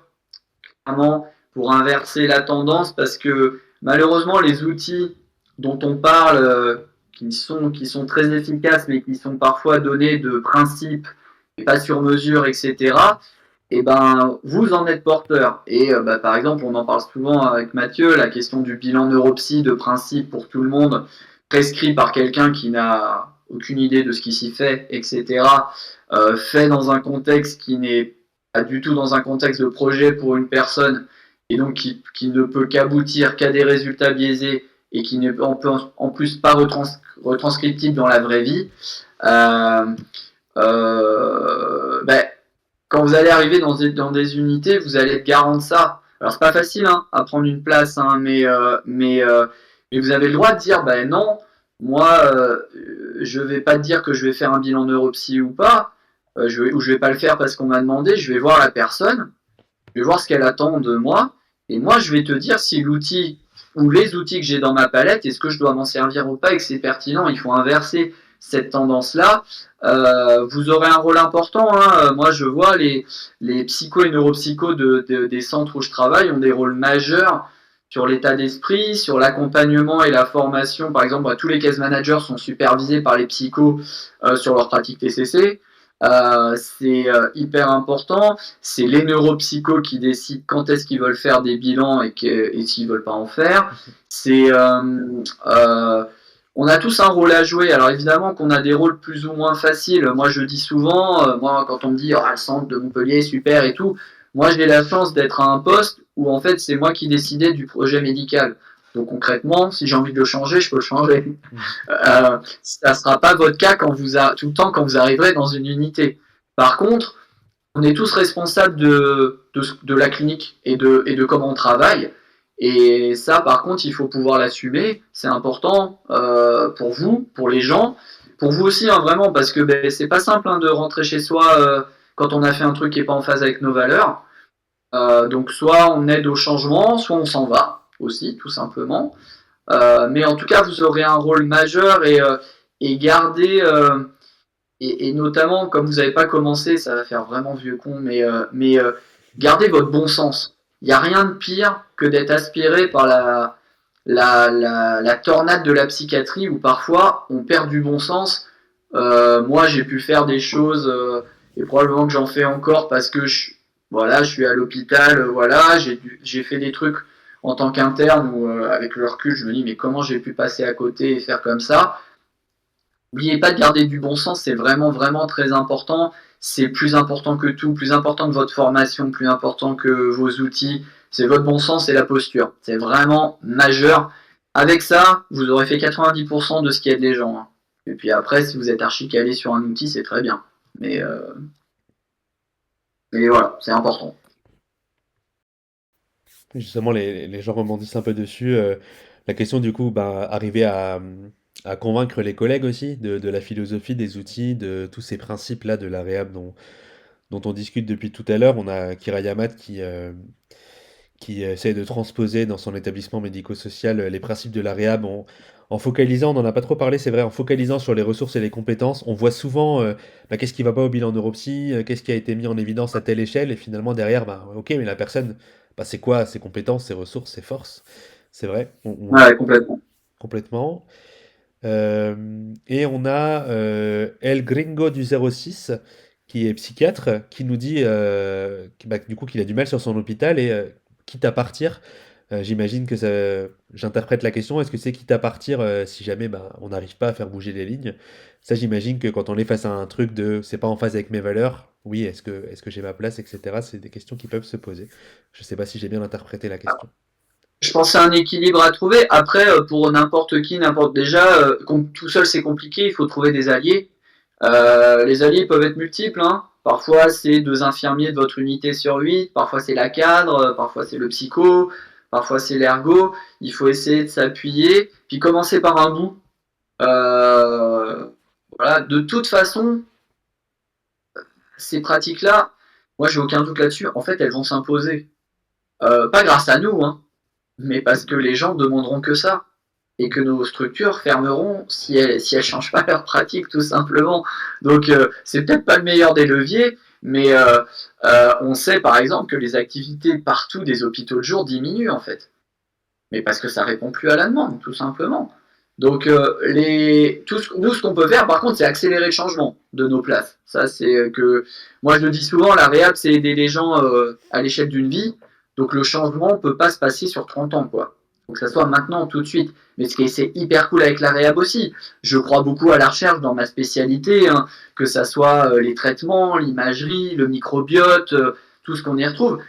vraiment, pour inverser la tendance, parce que malheureusement, les outils dont on parle, qui sont très efficaces, mais qui sont parfois donnés de principe et pas sur mesure, etc., et ben vous en êtes porteur. Et par exemple, on en parle souvent avec Mathieu, la question du bilan neuropsy de principe pour tout le monde, prescrit par quelqu'un qui n'a aucune idée de ce qui s'y fait, etc., fait dans un contexte qui n'est pas du tout dans un contexte de projet pour une personne, et donc qui ne peut qu'aboutir qu'à des résultats biaisés et qui n'est en plus pas retranscriptible dans la vraie vie. Euh, ben, quand vous allez arriver dans des unités, vous allez être garant de ça. Alors c'est pas facile hein, à prendre une place, hein, mais vous avez le droit de dire, ben non, moi je vais pas te dire que je vais faire un bilan neuropsy ou pas, ou je vais pas le faire parce qu'on m'a demandé, je vais voir la personne, je vais voir ce qu'elle attend de moi, et moi je vais te dire si l'outil ou les outils que j'ai dans ma palette, est-ce que je dois m'en servir ou pas et que c'est pertinent. Il faut inverser cette tendance-là. Vous aurez un rôle important. Hein. Moi, je vois les psychos et neuropsychos des centres où je travaille ont des rôles majeurs sur l'état d'esprit, sur l'accompagnement et la formation. Par exemple, tous les case managers sont supervisés par les psychos sur leur pratique TCC. C'est hyper important. C'est les neuropsychos qui décident quand est-ce qu'ils veulent faire des bilans et s'ils veulent pas en faire. C'est on a tous un rôle à jouer. Alors évidemment qu'on a des rôles plus ou moins faciles. Moi je dis souvent, moi quand on me dit le centre de Montpellier super et tout, moi j'ai la chance d'être à un poste où en fait c'est moi qui décidais du projet médical. Donc concrètement, si j'ai envie de le changer, je peux le changer. Ça ne sera pas votre cas tout le temps quand vous arriverez dans une unité. Par contre, on est tous responsables de la clinique et de comment on travaille. Et ça, par contre, il faut pouvoir l'assumer. C'est important pour vous, pour les gens, pour vous aussi, hein, vraiment, parce que c'est pas simple de rentrer chez soi quand on a fait un truc qui n'est pas en phase avec nos valeurs. Donc, soit on aide au changement, soit on s'en va aussi, tout simplement. Mais en tout cas, vous aurez un rôle majeur et garder, et notamment, comme vous n'avez pas commencé, ça va faire vraiment vieux con, mais gardez votre bon sens. Il n'y a rien de pire que d'être aspiré par la tornade de la psychiatrie où parfois on perd du bon sens. Moi, j'ai pu faire des choses, et probablement que j'en fais encore parce que voilà, je suis à l'hôpital, voilà, j'ai fait des trucs en tant qu'interne où, avec le recul, je me dis, mais comment j'ai pu passer à côté et faire comme ça. N'oubliez pas de garder du bon sens, c'est vraiment, vraiment très important. C'est plus important que tout, plus important que votre formation, plus important que vos outils. C'est votre bon sens et la posture. C'est vraiment majeur. Avec ça, vous aurez fait 90% de ce qui aide les gens. Hein. Et puis après, si vous êtes archi calé sur un outil, c'est très bien. Mais voilà, c'est important. Justement, les gens rebondissent un peu dessus. La question, du coup, bah, arriver à convaincre les collègues aussi de la philosophie, des outils, de tous ces principes-là de la réhab dont on discute depuis tout à l'heure. On a Kira Yamat qui essaie de transposer dans son établissement médico-social les principes de la réhab en focalisant, on n'en a pas trop parlé, c'est vrai, en focalisant sur les ressources et les compétences. On voit souvent bah, qu'est-ce qui va pas au bilan neuropsy, qu'est-ce qui a été mis en évidence à telle échelle, et finalement derrière, bah, ok, mais la personne, bah, c'est quoi ses compétences, ses ressources, ses forces? C'est vrai, Ouais, complètement. complètement. Et on a El Gringo du 06 qui est psychiatre, qui nous dit bah, du coup qu'il a du mal sur son hôpital et quitte à partir. J'imagine que ça, j'interprète la question, est-ce que c'est quitte à partir si jamais bah, on n'arrive pas à faire bouger les lignes? Ça, j'imagine que quand on est face à un truc de c'est pas en phase avec mes valeurs, oui, est-ce que j'ai ma place, etc. C'est des questions qui peuvent se poser. Je sais pas si j'ai bien interprété la question. Je pense à un équilibre à trouver. Après, pour n'importe qui, n'importe déjà, tout seul c'est compliqué, il faut trouver des alliés. Les alliés peuvent être multiples. Hein. Parfois c'est 2 infirmiers de votre unité sur 8, parfois c'est la cadre, parfois c'est le psycho, parfois c'est l'ergo. Il faut essayer de s'appuyer, puis commencer par un bout. Voilà. De toute façon, ces pratiques-là, moi j'ai aucun doute là-dessus, en fait elles vont s'imposer. Pas grâce à nous, hein, mais parce que les gens demanderont que ça. Et que nos structures fermeront si elles changent pas leur pratique, tout simplement. Donc, c'est peut-être pas le meilleur des leviers, mais on sait par exemple que les activités partout des hôpitaux de jour diminuent en fait. Mais parce que ça répond plus à la demande, tout simplement. Donc, nous, ce qu'on peut faire, par contre, c'est accélérer le changement de nos places. Ça, c'est que moi, je le dis souvent, la réhab, c'est aider les gens à l'échelle d'une vie. Donc, le changement ne peut pas se passer sur 30 ans, quoi. Faut que ça soit maintenant, tout de suite. Mais ce qui est, c'est hyper cool avec la réhab aussi. Je crois beaucoup à la recherche dans ma spécialité, hein, que ça soit les traitements, l'imagerie, le microbiote, tout ce qu'on y retrouve.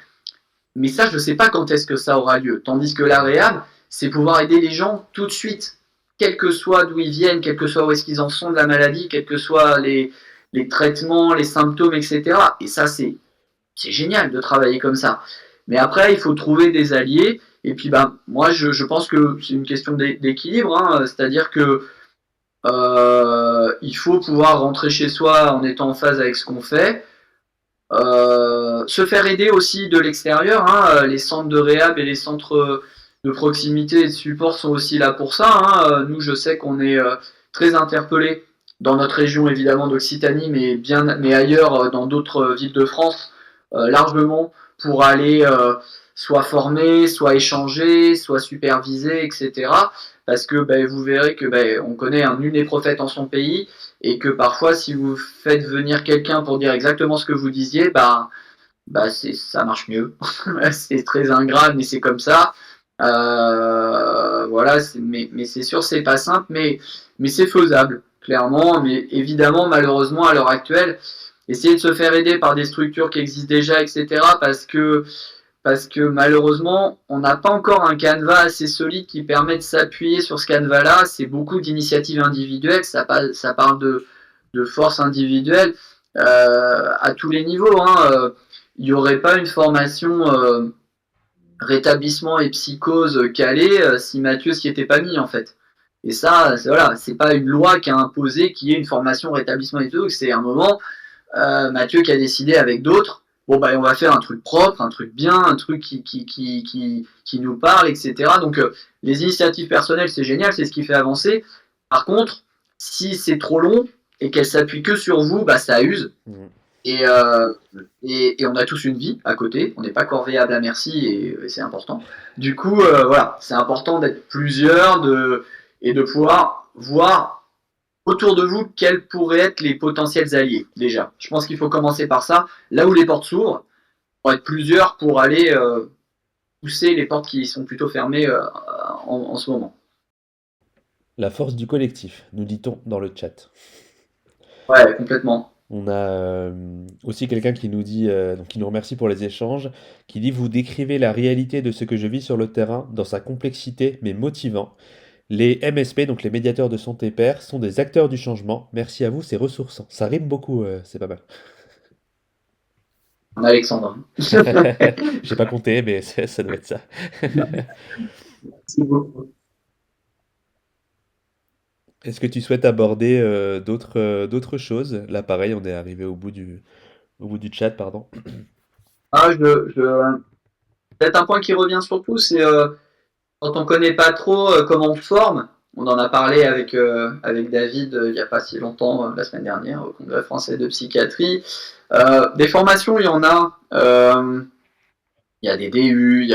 Mais ça, je ne sais pas quand est-ce que ça aura lieu. Tandis que la réhab, c'est pouvoir aider les gens tout de suite, quel que soit d'où ils viennent, quel que soit où est-ce qu'ils en sont de la maladie, quels que soient les traitements, les symptômes, etc. Et ça, c'est génial de travailler comme ça. Mais après, il faut trouver des alliés. Et puis, ben, moi, je pense que c'est une question d'équilibre. Hein, c'est-à-dire que il faut pouvoir rentrer chez soi en étant en phase avec ce qu'on fait. Se faire aider aussi de l'extérieur. Hein, les centres de réhab et les centres de proximité et de support sont aussi là pour ça. Hein. Nous, je sais qu'on est très interpellés dans notre région évidemment d'Occitanie, mais ailleurs dans d'autres villes de France largement pour aller soit former, soit échanger, soit superviser, etc. parce que vous verrez que on connaît un nul n'est prophète en son pays, et que parfois, si vous faites venir quelqu'un pour dire exactement ce que vous disiez, ça marche mieux. C'est très ingrat, mais c'est comme ça. Voilà, mais c'est sûr, c'est pas simple, mais c'est faisable, clairement. Mais évidemment, malheureusement, à l'heure actuelle, essayer de se faire aider par des structures qui existent déjà, etc., parce que malheureusement, on n'a pas encore un canevas assez solide qui permet de s'appuyer sur ce canevas-là. C'est beaucoup d'initiatives individuelles, ça parle de force individuelle à tous les niveaux. Il n'y aurait pas une formation rétablissement et psychose calée si Mathieu s'y était pas mis, en fait. Et ça, voilà, c'est pas une loi qui a imposé qu'il y ait une formation rétablissement et tout, c'est un moment, Mathieu qui a décidé avec d'autres, on va faire un truc propre, un truc bien, un truc qui nous parle, etc. Donc les initiatives personnelles, c'est génial, c'est ce qui fait avancer. Par contre, si c'est trop long et qu'elle s'appuie que sur vous, ça use. Et on a tous une vie à côté, on n'est pas corvéable à merci, et c'est important. Du coup, voilà, c'est important d'être plusieurs et de pouvoir voir autour de vous quels pourraient être les potentiels alliés, déjà. Je pense qu'il faut commencer par ça. Là où les portes s'ouvrent, pour être plusieurs pour aller pousser les portes qui sont plutôt fermées en ce moment. La force du collectif, nous dit-on dans le chat. Ouais, complètement. On a aussi quelqu'un qui nous dit, donc qui nous remercie pour les échanges, qui dit: «Vous décrivez la réalité de ce que je vis sur le terrain dans sa complexité mais motivant. Les MSP, donc les médiateurs de santé pairs, sont des acteurs du changement. Merci à vous, c'est ressourçant.» Ça rime beaucoup, c'est pas mal. Alexandre. J'ai pas compté, mais ça doit être ça. Merci beaucoup. Est-ce que tu souhaites aborder d'autres choses? Là, pareil, on est arrivé au bout du chat, pardon. Peut-être un point qui revient surtout, c'est quand on connaît pas trop comment on forme. On en a parlé avec David il n'y a pas si longtemps, la semaine dernière, au Congrès français de psychiatrie. Des formations, il y en a. Il y a des DU,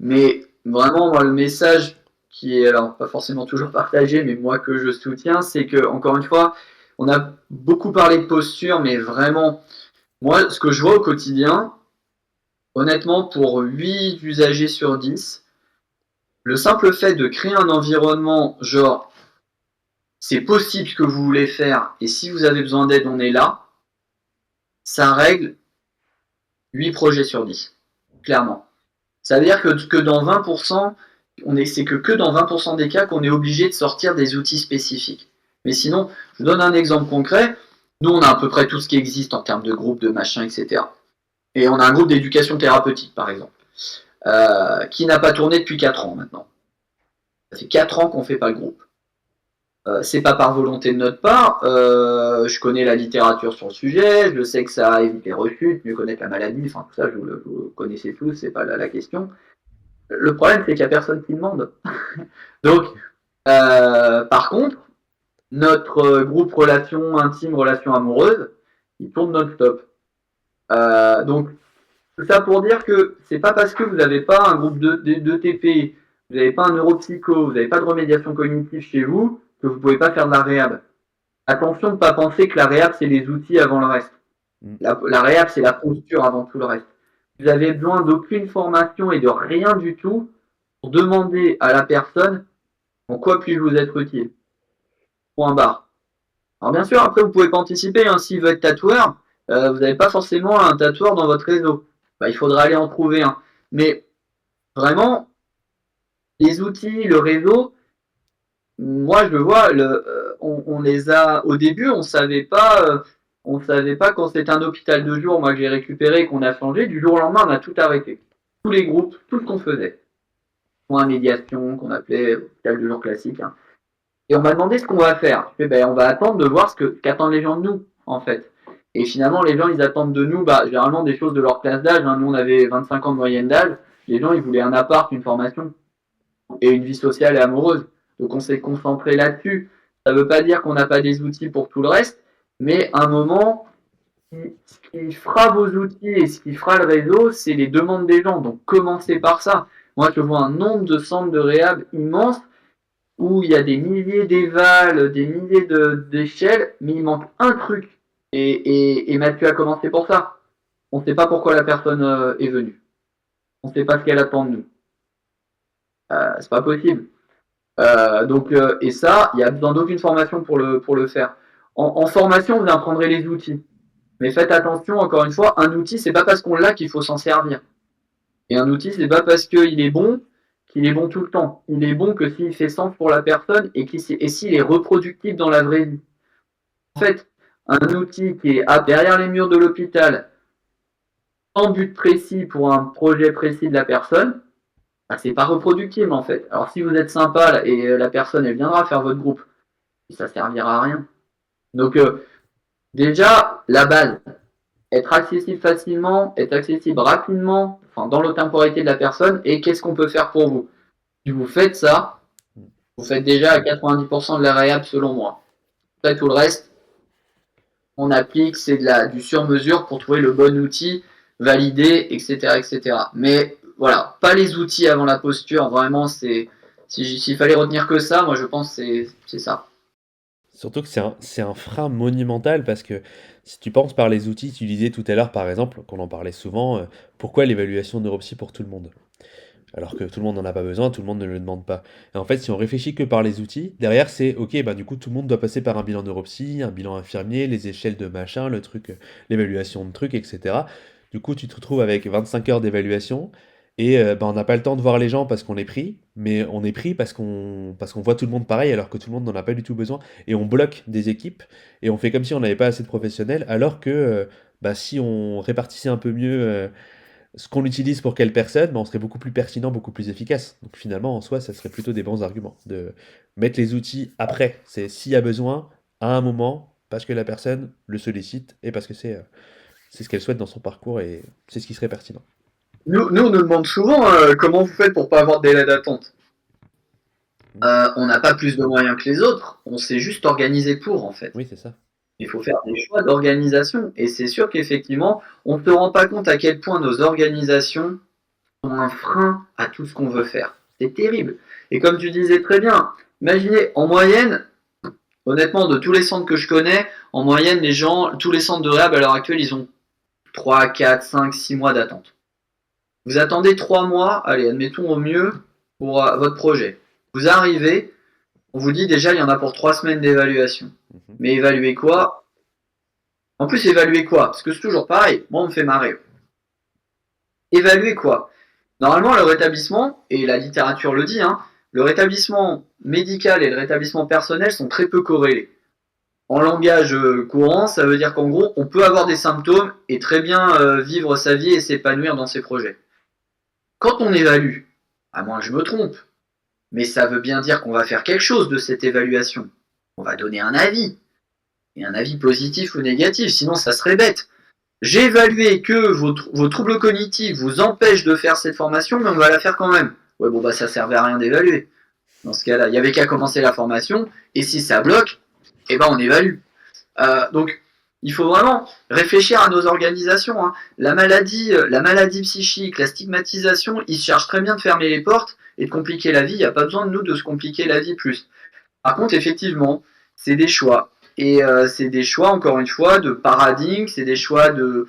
mais vraiment, moi, le message qui est alors pas forcément toujours partagé, mais moi que je soutiens, c'est que, encore une fois, on a beaucoup parlé de posture, mais vraiment, moi, ce que je vois au quotidien, honnêtement, pour 8 usagers sur 10, le simple fait de créer un environnement genre c'est possible ce que vous voulez faire et si vous avez besoin d'aide, on est là, ça règle 8 projets sur 10, clairement. Ça veut dire que dans 20%, c'est que dans 20% des cas qu'on est obligé de sortir des outils spécifiques. Mais sinon, je vous donne un exemple concret. Nous, on a à peu près tout ce qui existe en termes de groupes, de machins, etc. Et on a un groupe d'éducation thérapeutique, par exemple, qui n'a pas tourné depuis 4 ans maintenant. Ça fait 4 ans qu'on ne fait pas le groupe. C'est pas par volonté de notre part. Je connais la littérature sur le sujet, je sais que ça évite les rechutes, mieux connaître la maladie, enfin tout ça, vous le connaissez tous, c'est pas la question. Le problème, c'est qu'il n'y a personne qui demande. Donc, par contre, notre groupe relation intime, relation amoureuse, il tourne non-stop. Donc, tout ça pour dire que c'est pas parce que vous n'avez pas un groupe de TP, vous n'avez pas un neuropsycho, vous n'avez pas de remédiation cognitive chez vous, que vous ne pouvez pas faire de la réhab. Attention de ne pas penser que la réhab, c'est les outils avant le reste. La réhab, c'est la posture avant tout le reste. Vous avez besoin d'aucune formation et de rien du tout pour demander à la personne en quoi puis-je vous être utile. Point barre. Alors bien sûr, après, vous ne pouvez pas anticiper. S'il veut être tatoueur, vous n'avez pas forcément un tatoueur dans votre réseau. Il faudra aller en trouver un. Mais vraiment, les outils, le réseau, moi je le vois, on les a au début, on savait pas quand c'était un hôpital de jour, moi que j'ai récupéré, qu'on a changé, du jour au lendemain on a tout arrêté. Tous les groupes, tout ce qu'on faisait. Point médiation, qu'on appelait hôpital de jour classique. Et on m'a demandé ce qu'on va faire. Je fais, on va attendre de voir qu'attendent les gens de nous, en fait. Et finalement, les gens, ils attendent de nous, généralement des choses de leur classe d'âge. Nous, on avait 25 ans de moyenne d'âge. Les gens, ils voulaient un appart, une formation et une vie sociale et amoureuse. Donc, on s'est concentré là-dessus. Ça ne veut pas dire qu'on n'a pas des outils pour tout le reste, mais à un moment, ce qui fera vos outils et ce qui fera le réseau, c'est les demandes des gens. Donc, commencez par ça. Moi, je vois un nombre de centres de réhab immense où il y a des milliers d'évals, des milliers d'échelles, mais il manque un truc. Et Mathieu a commencé pour ça. On ne sait pas pourquoi la personne est venue. On ne sait pas ce qu'elle attend de nous. C'est pas possible. Et ça, il n'y a besoin d'aucune formation pour le faire. En formation, vous apprendrez les outils. Mais faites attention, encore une fois, un outil, c'est pas parce qu'on l'a qu'il faut s'en servir. Et un outil, c'est pas parce qu'il est bon qu'il est bon tout le temps. Il est bon que s'il fait sens pour la personne et s'il est reproductible dans la vraie vie. En fait, un outil qui est derrière les murs de l'hôpital, en but précis pour un projet précis de la personne, bah, c'est pas reproductible en fait. Alors si vous êtes sympa là, et la personne elle viendra faire votre groupe, ça servira à rien. Donc déjà, la base, être accessible facilement, être accessible rapidement, enfin dans la temporalité de la personne, et qu'est-ce qu'on peut faire pour vous. Si vous faites ça, vous faites déjà à 90% de la réhab selon moi. Après tout le reste, on applique, c'est du sur-mesure pour trouver le bon outil, valider, etc., etc. Mais voilà, pas les outils avant la posture, vraiment, s'il fallait retenir que ça, moi je pense que c'est ça. Surtout que c'est un frein monumental parce que si tu penses par les outils, tu disais tout à l'heure par exemple, qu'on en parlait souvent, pourquoi l'évaluation neuropsy pour tout le monde? Alors que tout le monde n'en a pas besoin, tout le monde ne le demande pas. Et en fait, si on réfléchit que par les outils, derrière c'est ok, bah du coup tout le monde doit passer par un bilan neuropsy, un bilan infirmier, les échelles de machin, le truc, l'évaluation de trucs, etc. Du coup, tu te retrouves avec 25 heures d'évaluation et bah, on n'a pas le temps de voir les gens parce qu'on est pris, mais on est pris parce qu'on voit tout le monde pareil alors que tout le monde n'en a pas du tout besoin et on bloque des équipes et on fait comme si on n'avait pas assez de professionnels alors que bah, si on répartissait un peu mieux ce qu'on utilise pour quelle personne, bah, on serait beaucoup plus pertinent, beaucoup plus efficace. Donc finalement, en soi, ça serait plutôt des bons arguments de mettre les outils après. C'est s'il y a besoin, à un moment, parce que la personne le sollicite et parce que c'est ce qu'elle souhaite dans son parcours et c'est ce qui serait pertinent. Nous on nous demande souvent comment vous faites pour pas avoir de délai d'attente. Mm. On n'a pas plus de moyens que les autres, on s'est juste organisé pour en fait. Oui, c'est ça. Il faut faire des choix d'organisation. Et c'est sûr qu'effectivement, on ne se rend pas compte à quel point nos organisations sont un frein à tout ce qu'on veut faire. C'est terrible. Et comme tu disais très bien, imaginez, en moyenne, honnêtement, de tous les centres que je connais, en moyenne, les gens, tous les centres de réhab à l'heure actuelle, ils ont 3, 4, 5, 6 mois d'attente. Vous attendez 3 mois, allez, admettons au mieux, pour votre projet. Vous arrivez, on vous dit déjà, il y en a pour 3 semaines d'évaluation. Mhm. Mais évaluer quoi? En plus, évaluer quoi? Parce que c'est toujours pareil, moi on me fait marrer. Évaluer quoi? Normalement, le rétablissement, et la littérature le dit, hein, le rétablissement médical et le rétablissement personnel sont très peu corrélés. En langage courant, ça veut dire qu'en gros, on peut avoir des symptômes et très bien vivre sa vie et s'épanouir dans ses projets. Quand on évalue, à moins que je me trompe, mais ça veut bien dire qu'on va faire quelque chose de cette évaluation. On va donner un avis, et un avis positif ou négatif, sinon ça serait bête. J'ai évalué que vos troubles cognitifs vous empêchent de faire cette formation, mais on va la faire quand même. Ouais, bon, bah ça servait à rien d'évaluer. Dans ce cas-là, il y avait qu'à commencer la formation, et si ça bloque, eh ben on évalue. Donc, il faut vraiment réfléchir à nos organisations. Hein. La maladie psychique, la stigmatisation, ils cherchent très bien de fermer les portes et de compliquer la vie. Il n'y a pas besoin de nous de se compliquer la vie plus. Par contre, effectivement, c'est des choix. Et c'est des choix, encore une fois, de paradigme, c'est des choix de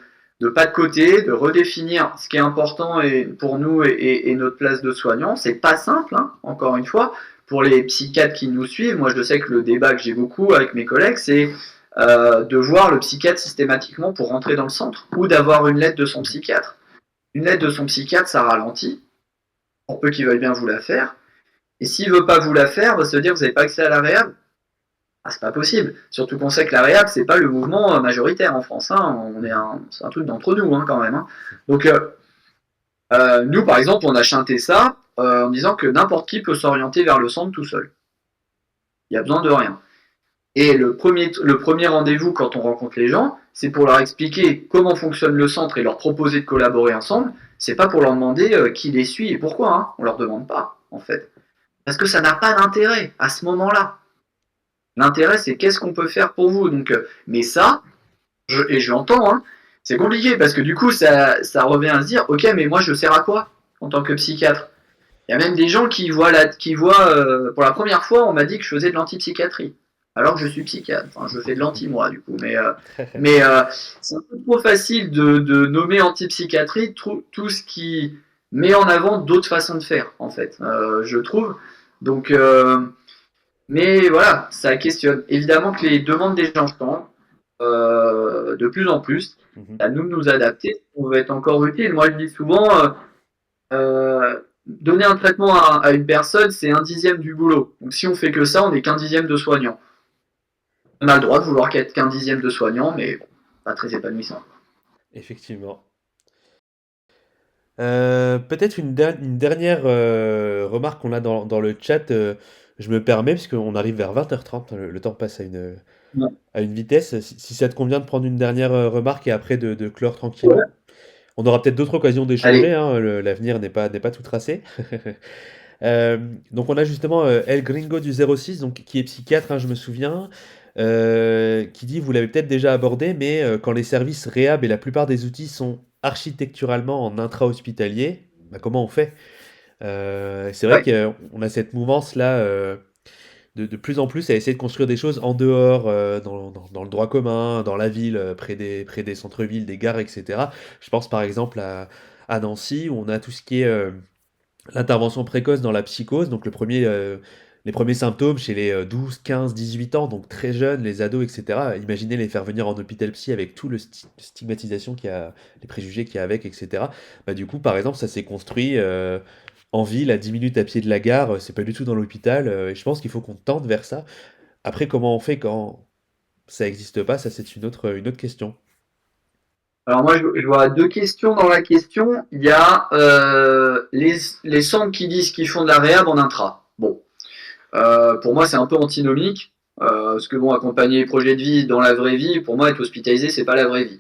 pas de côté, de redéfinir ce qui est important pour nous et notre place de soignant. C'est pas simple, hein, encore une fois. Pour les psychiatres qui nous suivent, moi je sais que le débat que j'ai beaucoup avec mes collègues, c'est de voir le psychiatre systématiquement pour rentrer dans le centre ou d'avoir une lettre de son psychiatre. Une lettre de son psychiatre, ça ralentit, pour peu qu'il veuille bien vous la faire. Et s'il veut pas vous la faire, ça veut dire que vous n'avez pas accès à la réhab. Ah, c'est pas possible. Surtout qu'on sait que la réhab, c'est pas le mouvement majoritaire en France. Hein. C'est un truc d'entre nous hein, quand même. Hein. Donc, nous, par exemple, on a chanté ça en disant que n'importe qui peut s'orienter vers le centre tout seul. Il n'y a besoin de rien. Et le premier rendez-vous quand on rencontre les gens, c'est pour leur expliquer comment fonctionne le centre et leur proposer de collaborer ensemble. C'est pas pour leur demander qui les suit et pourquoi. Hein. On leur demande pas, en fait. Parce que ça n'a pas d'intérêt à ce moment-là. L'intérêt, c'est qu'est-ce qu'on peut faire pour vous. Donc, mais ça, je l'entends, hein, c'est compliqué parce que du coup, ça revient à se dire, ok, mais moi, je sers à quoi en tant que psychiatre? Il y a même des gens qui voient, pour la première fois, on m'a dit que je faisais de l'antipsychiatrie. Alors que je suis psychiatre. Enfin, je fais de l'anti, moi, du coup. Mais c'est un peu trop facile de nommer antipsychiatrie tout ce qui met en avant d'autres façons de faire, en fait, je trouve. Donc, mais voilà, ça questionne. Évidemment que les demandes des gens changent de plus en plus. À nous de nous adapter, on va être encore utile. Moi, je dis souvent, donner un traitement à une personne, c'est 1/10 du boulot. Donc si on fait que ça, on n'est qu'1/10 de soignant. On a le droit de vouloir qu'être qu'1/10 de soignant, mais pas très épanouissant. Effectivement. Peut-être une dernière remarque qu'on a dans le chat, je me permets, puisqu'on arrive vers 20h30, le temps passe Ouais. à une vitesse. Si ça te convient de prendre une dernière remarque et après de clore tranquillement. On aura peut-être d'autres occasions d'échanger, Allez. hein, l'avenir n'est pas tout tracé. Donc on a justement El Gringo du 06, donc, qui est psychiatre, hein, je me souviens, qui dit, vous l'avez peut-être déjà abordé, mais quand les services réhab et la plupart des outils sont architecturalement en intra-hospitalier, bah, comment on fait? C'est vrai Ouais. qu'on a cette mouvance-là de plus en plus à essayer de construire des choses en dehors, dans le droit commun, dans la ville, près des centres-villes, des gares, etc. Je pense par exemple à Nancy, où on a tout ce qui est l'intervention précoce dans la psychose, donc les premiers symptômes chez les 12, 15, 18 ans, donc très jeunes, les ados, etc. Imaginez les faire venir en hôpital psy avec tout le stigmatisation qu'il y a, les préjugés qu'il y a avec, etc. Bah, du coup, par exemple, ça s'est construit en ville, à 10 minutes à pied de la gare, c'est pas du tout dans l'hôpital, et je pense qu'il faut qu'on tente vers ça. Après, comment on fait quand ça n'existe pas, ça c'est une autre question. Alors moi, je vois deux questions dans la question. Il y a les centres qui disent qu'ils font de la réhab en intra. Bon, pour moi, c'est un peu antinomique. Parce que bon, accompagner les projets de vie dans la vraie vie, pour moi, être hospitalisé, c'est pas la vraie vie.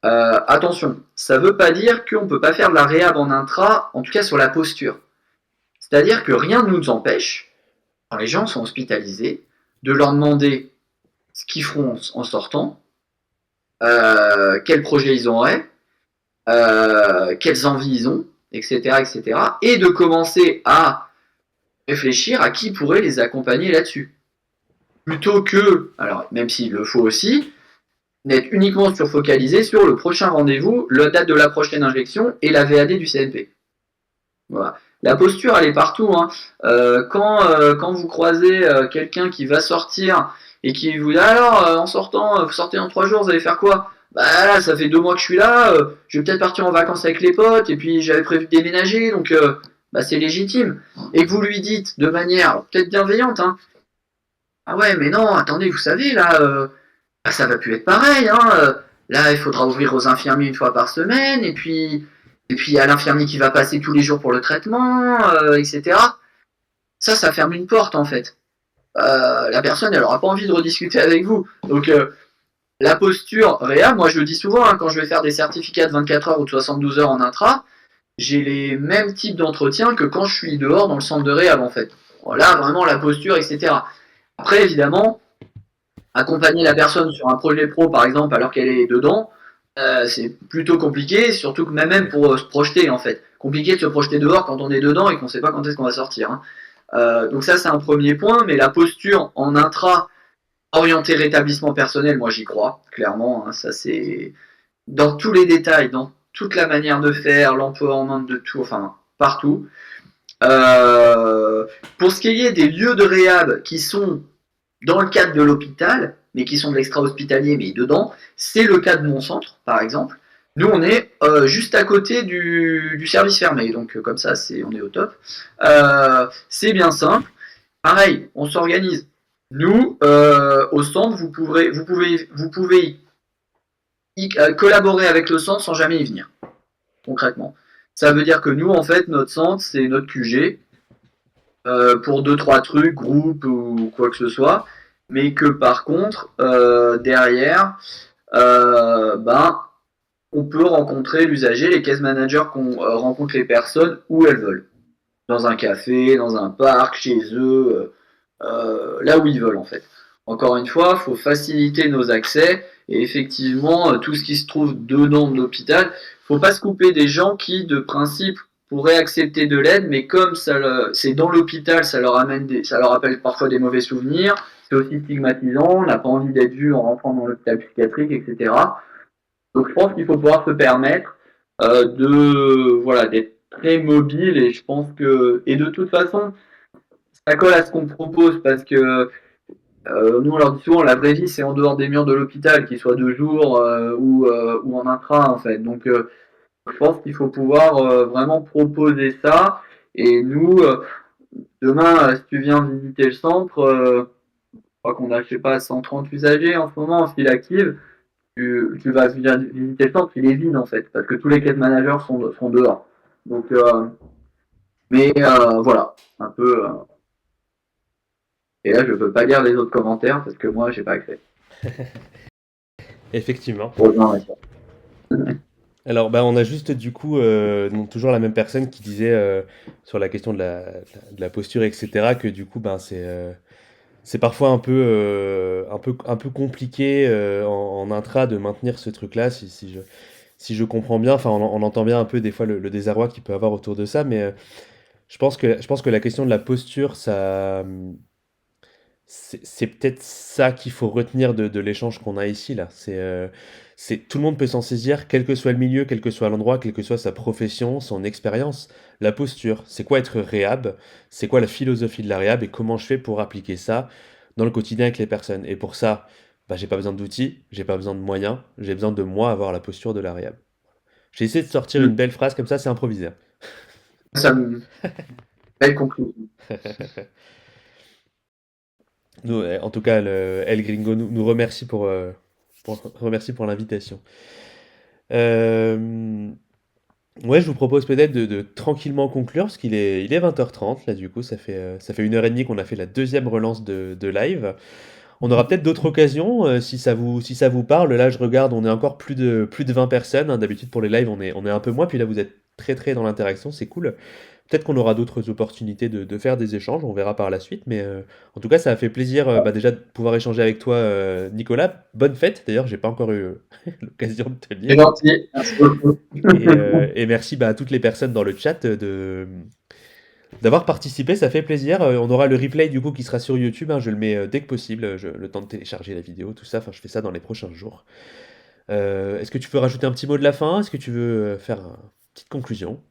Attention, ça veut pas dire qu'on peut pas faire de la réhab en intra, en tout cas sur la posture. C'est-à-dire que rien ne nous empêche, quand les gens sont hospitalisés, de leur demander ce qu'ils feront en sortant, quel projet ils auraient, quelles envies ils ont, etc., etc., et de commencer à réfléchir à qui pourrait les accompagner là-dessus. Plutôt que, alors même s'il le faut aussi, d'être uniquement surfocalisé sur le prochain rendez-vous, la date de la prochaine injection et la VAD du CNP. Voilà. La posture, elle est partout. Hein. Quand vous croisez quelqu'un qui va sortir et qui vous dit alors, en sortant, vous sortez dans 3 jours, vous allez faire quoi? Bah là, ça fait 2 mois que je suis là, je vais peut-être partir en vacances avec les potes, et puis j'avais prévu de déménager, donc bah, c'est légitime. Et que vous lui dites de manière peut-être bienveillante, hein, ah ouais, mais non, attendez, vous savez, là, bah, ça va plus être pareil, hein. Là, il faudra ouvrir aux infirmiers une fois par semaine, et puis il y a l'infirmier qui va passer tous les jours pour le traitement, etc. Ça ferme une porte en fait. La personne, elle aura pas envie de rediscuter avec vous. Donc la posture réa, moi je le dis souvent, hein, quand je vais faire des certificats de 24 heures ou de 72 heures en intra, j'ai les mêmes types d'entretien que quand je suis dehors dans le centre de réhab en fait. Là, vraiment la posture, etc. Après, évidemment, accompagner la personne sur un projet pro, par exemple, alors qu'elle est dedans, c'est plutôt compliqué, surtout que même pour se projeter, en fait. Compliqué de se projeter dehors quand on est dedans et qu'on ne sait pas quand est-ce qu'on va sortir. Hein. Donc ça, c'est un premier point, mais la posture en intra, orientée rétablissement personnel, moi j'y crois, clairement. Hein, ça, c'est dans tous les détails, dans toute la manière de faire, l'emploi en main de tout, enfin, partout. Pour ce qui est des lieux de réhab qui sont dans le cadre de l'hôpital, mais qui sont de l'extra-hospitalier, mais dedans, c'est le cas de mon centre, par exemple. Nous, on est juste à côté du service fermé, donc comme ça, on est au top. C'est bien simple. Pareil, on s'organise. Nous, au centre, vous pouvez collaborer avec le centre sans jamais y venir, concrètement. Ça veut dire que nous, en fait, notre centre, c'est notre QG pour 2-3 trucs, groupe ou quoi que ce soit, mais que par contre, derrière, ben, on peut rencontrer l'usager, les case managers rencontrent les personnes où elles veulent. Dans un café, dans un parc, chez eux, là où ils veulent en fait. Encore une fois, il faut faciliter nos accès et effectivement, tout ce qui se trouve dedans de l'hôpital, il ne faut pas se couper des gens qui, de principe, pourraient accepter de l'aide, mais comme c'est dans l'hôpital, ça leur rappelle parfois des mauvais souvenirs, c'est aussi stigmatisant, on n'a pas envie d'être vu en rentrant dans l'hôpital psychiatrique, etc. Donc je pense qu'il faut pouvoir se permettre d'être très mobile, et je pense que, et de toute façon, ça colle à ce qu'on propose, parce que nous on leur dit souvent, la vraie vie c'est en dehors des murs de l'hôpital, qu'il soit de jour ou en intra, en fait. Donc je pense qu'il faut pouvoir vraiment proposer ça. Et nous, demain, si tu viens visiter le centre, je crois qu'on a, je sais pas, 130 usagers en ce moment en file active. Tu vas visiter le centre, il est vide, en fait, parce que tous les case managers sont dehors. Donc, voilà, un peu. Et là, je peux pas lire les autres commentaires parce que moi, j'ai pas accès. Effectivement. Heureusement, ouais. Alors, bah, on a juste du coup donc, toujours la même personne qui disait sur la question de la posture, etc., que du coup, ben, c'est parfois un peu compliqué en intra de maintenir ce truc-là, si je comprends bien. Enfin, on entend bien un peu des fois le désarroi qu'il peut avoir autour de ça, mais je pense que la question de la posture, c'est peut-être ça qu'il faut retenir de l'échange qu'on a ici, là. Tout le monde peut s'en saisir, quel que soit le milieu, quel que soit l'endroit, quelle que soit sa profession, son expérience. La posture, c'est quoi être réhab? C'est quoi la philosophie de la réhab et comment je fais pour appliquer ça dans le quotidien avec les personnes? Et pour ça, bah, j'ai pas besoin d'outils, j'ai pas besoin de moyens, j'ai besoin de moi avoir la posture de la réhab. J'ai essayé de sortir une belle phrase comme ça, c'est improvisé, hein. Ça me. Belle conclusion. Nous, en tout cas, El Gringo nous remercie remercie pour l'invitation. Euh, ouais, je vous propose peut-être de tranquillement conclure, parce il est 20h30, là, du coup, ça fait 1h30 qu'on a fait la deuxième relance de live. On aura peut-être d'autres occasions, si ça vous parle. Là, je regarde, on est encore plus de 20 personnes, hein. D'habitude, pour les lives, on est un peu moins, puis là, vous êtes très dans l'interaction, c'est cool. Peut-être qu'on aura d'autres opportunités de faire des échanges, on verra par la suite, mais en tout cas, ça a fait plaisir bah, déjà de pouvoir échanger avec toi, Nicolas. Bonne fête, d'ailleurs, j'ai pas encore eu l'occasion de te le C'est dire. gentil. Merci beaucoup. Et merci bah, à toutes les personnes dans le chat d'avoir participé, ça fait plaisir. On aura le replay du coup qui sera sur YouTube, hein, je le mets dès que possible, le temps de télécharger la vidéo, tout ça, enfin je fais ça dans les prochains jours. Est-ce que tu veux rajouter un petit mot de la fin? Est-ce que tu veux faire une petite conclusion?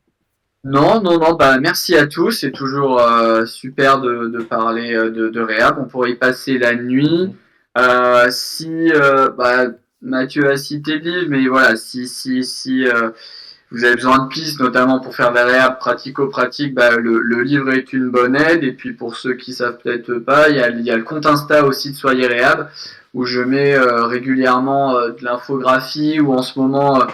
Non, non, non, bah merci à tous. C'est toujours super de parler de réhab. On pourrait y passer la nuit. Si Mathieu a cité le livre, mais voilà, si vous avez besoin de pistes, notamment pour faire de la réhab pratico-pratique, bah, le livre est une bonne aide. Et puis pour ceux qui savent peut-être pas, il y a le compte Insta aussi de Soyez Réhab, où je mets régulièrement de l'infographie, ou en ce moment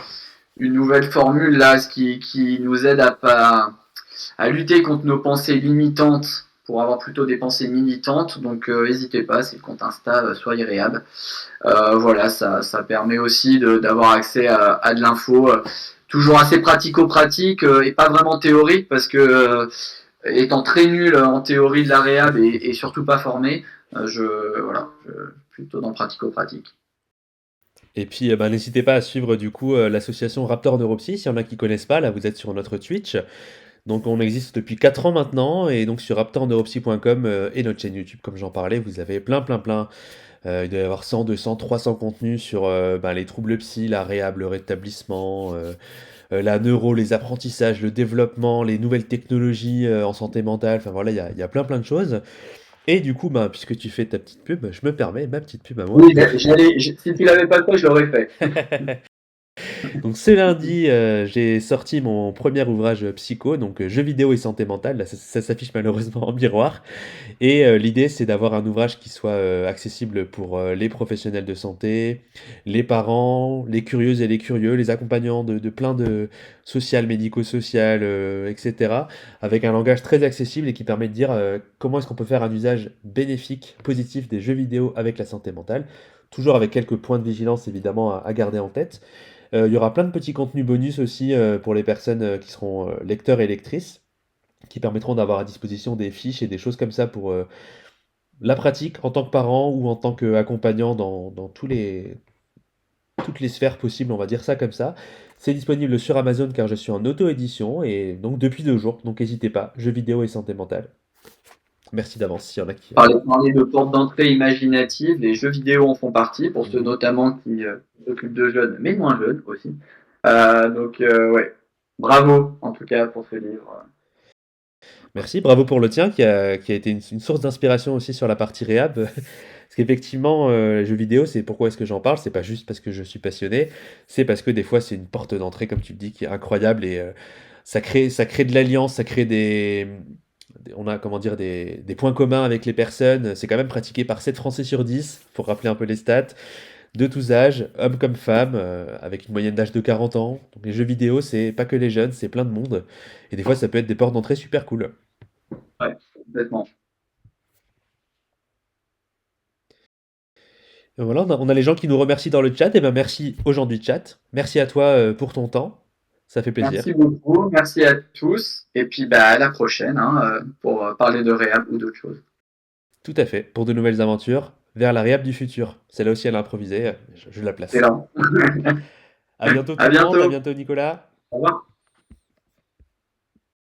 une nouvelle formule là, qui nous aide à lutter contre nos pensées limitantes pour avoir plutôt des pensées militantes. Donc n'hésitez pas, c'est le compte Insta Soyez Réhab. Voilà, ça permet aussi d'avoir accès à de l'info, toujours assez pratico-pratique et pas vraiment théorique, parce que étant très nul en théorie de la réhab et surtout pas formé, plutôt dans pratico-pratique. Et puis, bah, n'hésitez pas à suivre du coup l'association Raptor Neuropsy, s'il y en a qui connaissent pas, là vous êtes sur notre Twitch. Donc on existe depuis 4 ans maintenant, et donc sur raptorneuropsy.com et notre chaîne YouTube, comme j'en parlais, vous avez plein. Il doit y avoir 100, 200, 300 contenus sur bah, les troubles psy, la réhab, le rétablissement, la neuro, les apprentissages, le développement, les nouvelles technologies en santé mentale, enfin voilà, il y a plein de choses. Et du coup, bah, puisque tu fais ta petite pub, je me permets ma petite pub à moi. Oui, si tu l'avais pas fait, je l'aurais fait. Donc ce lundi, j'ai sorti mon premier ouvrage psycho, donc jeux vidéo et santé mentale. Là, ça s'affiche malheureusement en miroir. Et l'idée, c'est d'avoir un ouvrage qui soit accessible pour les professionnels de santé, les parents, les curieuses et les curieux, les accompagnants de plein de social, médico-social, etc. Avec un langage très accessible et qui permet de dire comment est-ce qu'on peut faire un usage bénéfique, positif des jeux vidéo avec la santé mentale. Toujours avec quelques points de vigilance évidemment à garder en tête. Il y aura plein de petits contenus bonus aussi pour les personnes qui seront lecteurs et lectrices, qui permettront d'avoir à disposition des fiches et des choses comme ça pour la pratique en tant que parent ou en tant qu'accompagnant dans toutes les sphères possibles, on va dire ça comme ça. C'est disponible sur Amazon car je suis en auto-édition et donc depuis 2 jours. Donc n'hésitez pas, jeux vidéo et santé mentale. Merci d'avance s'il y en a qui. Parler de portes d'entrée imaginatives, les jeux vidéo en font partie, pour ceux notamment qui s'occupent de jeunes, mais moins jeunes aussi. Ouais, bravo en tout cas pour ce livre. Merci, bravo pour le tien qui a été une source d'inspiration aussi sur la partie réhab. Parce qu'effectivement, les jeux vidéo, c'est pourquoi est-ce que j'en parle? C'est pas juste parce que je suis passionné, c'est parce que des fois c'est une porte d'entrée, comme tu le dis, qui est incroyable et ça crée de l'alliance, ça crée on a comment dire des points communs avec les personnes. C'est quand même pratiqué par 7 Français sur 10, pour rappeler un peu les stats, de tous âges, hommes comme femmes, avec une moyenne d'âge de 40 ans. Donc les jeux vidéo, c'est pas que les jeunes, c'est plein de monde. Et des fois, ça peut être des portes d'entrée super cool. Ouais, complètement. Et voilà, on a les gens qui nous remercient dans le chat. Et ben merci aux gens du chat. Merci à toi pour ton temps. Ça fait plaisir. Merci beaucoup, merci à tous, et puis bah, à la prochaine pour parler de réhab ou d'autres choses. Tout à fait. Pour de nouvelles aventures vers la réhab du futur. Celle-là aussi, elle a improvisé. Je la place. Excellent. À bientôt tout À le monde. À bientôt. bientôt Nicolas. Au revoir.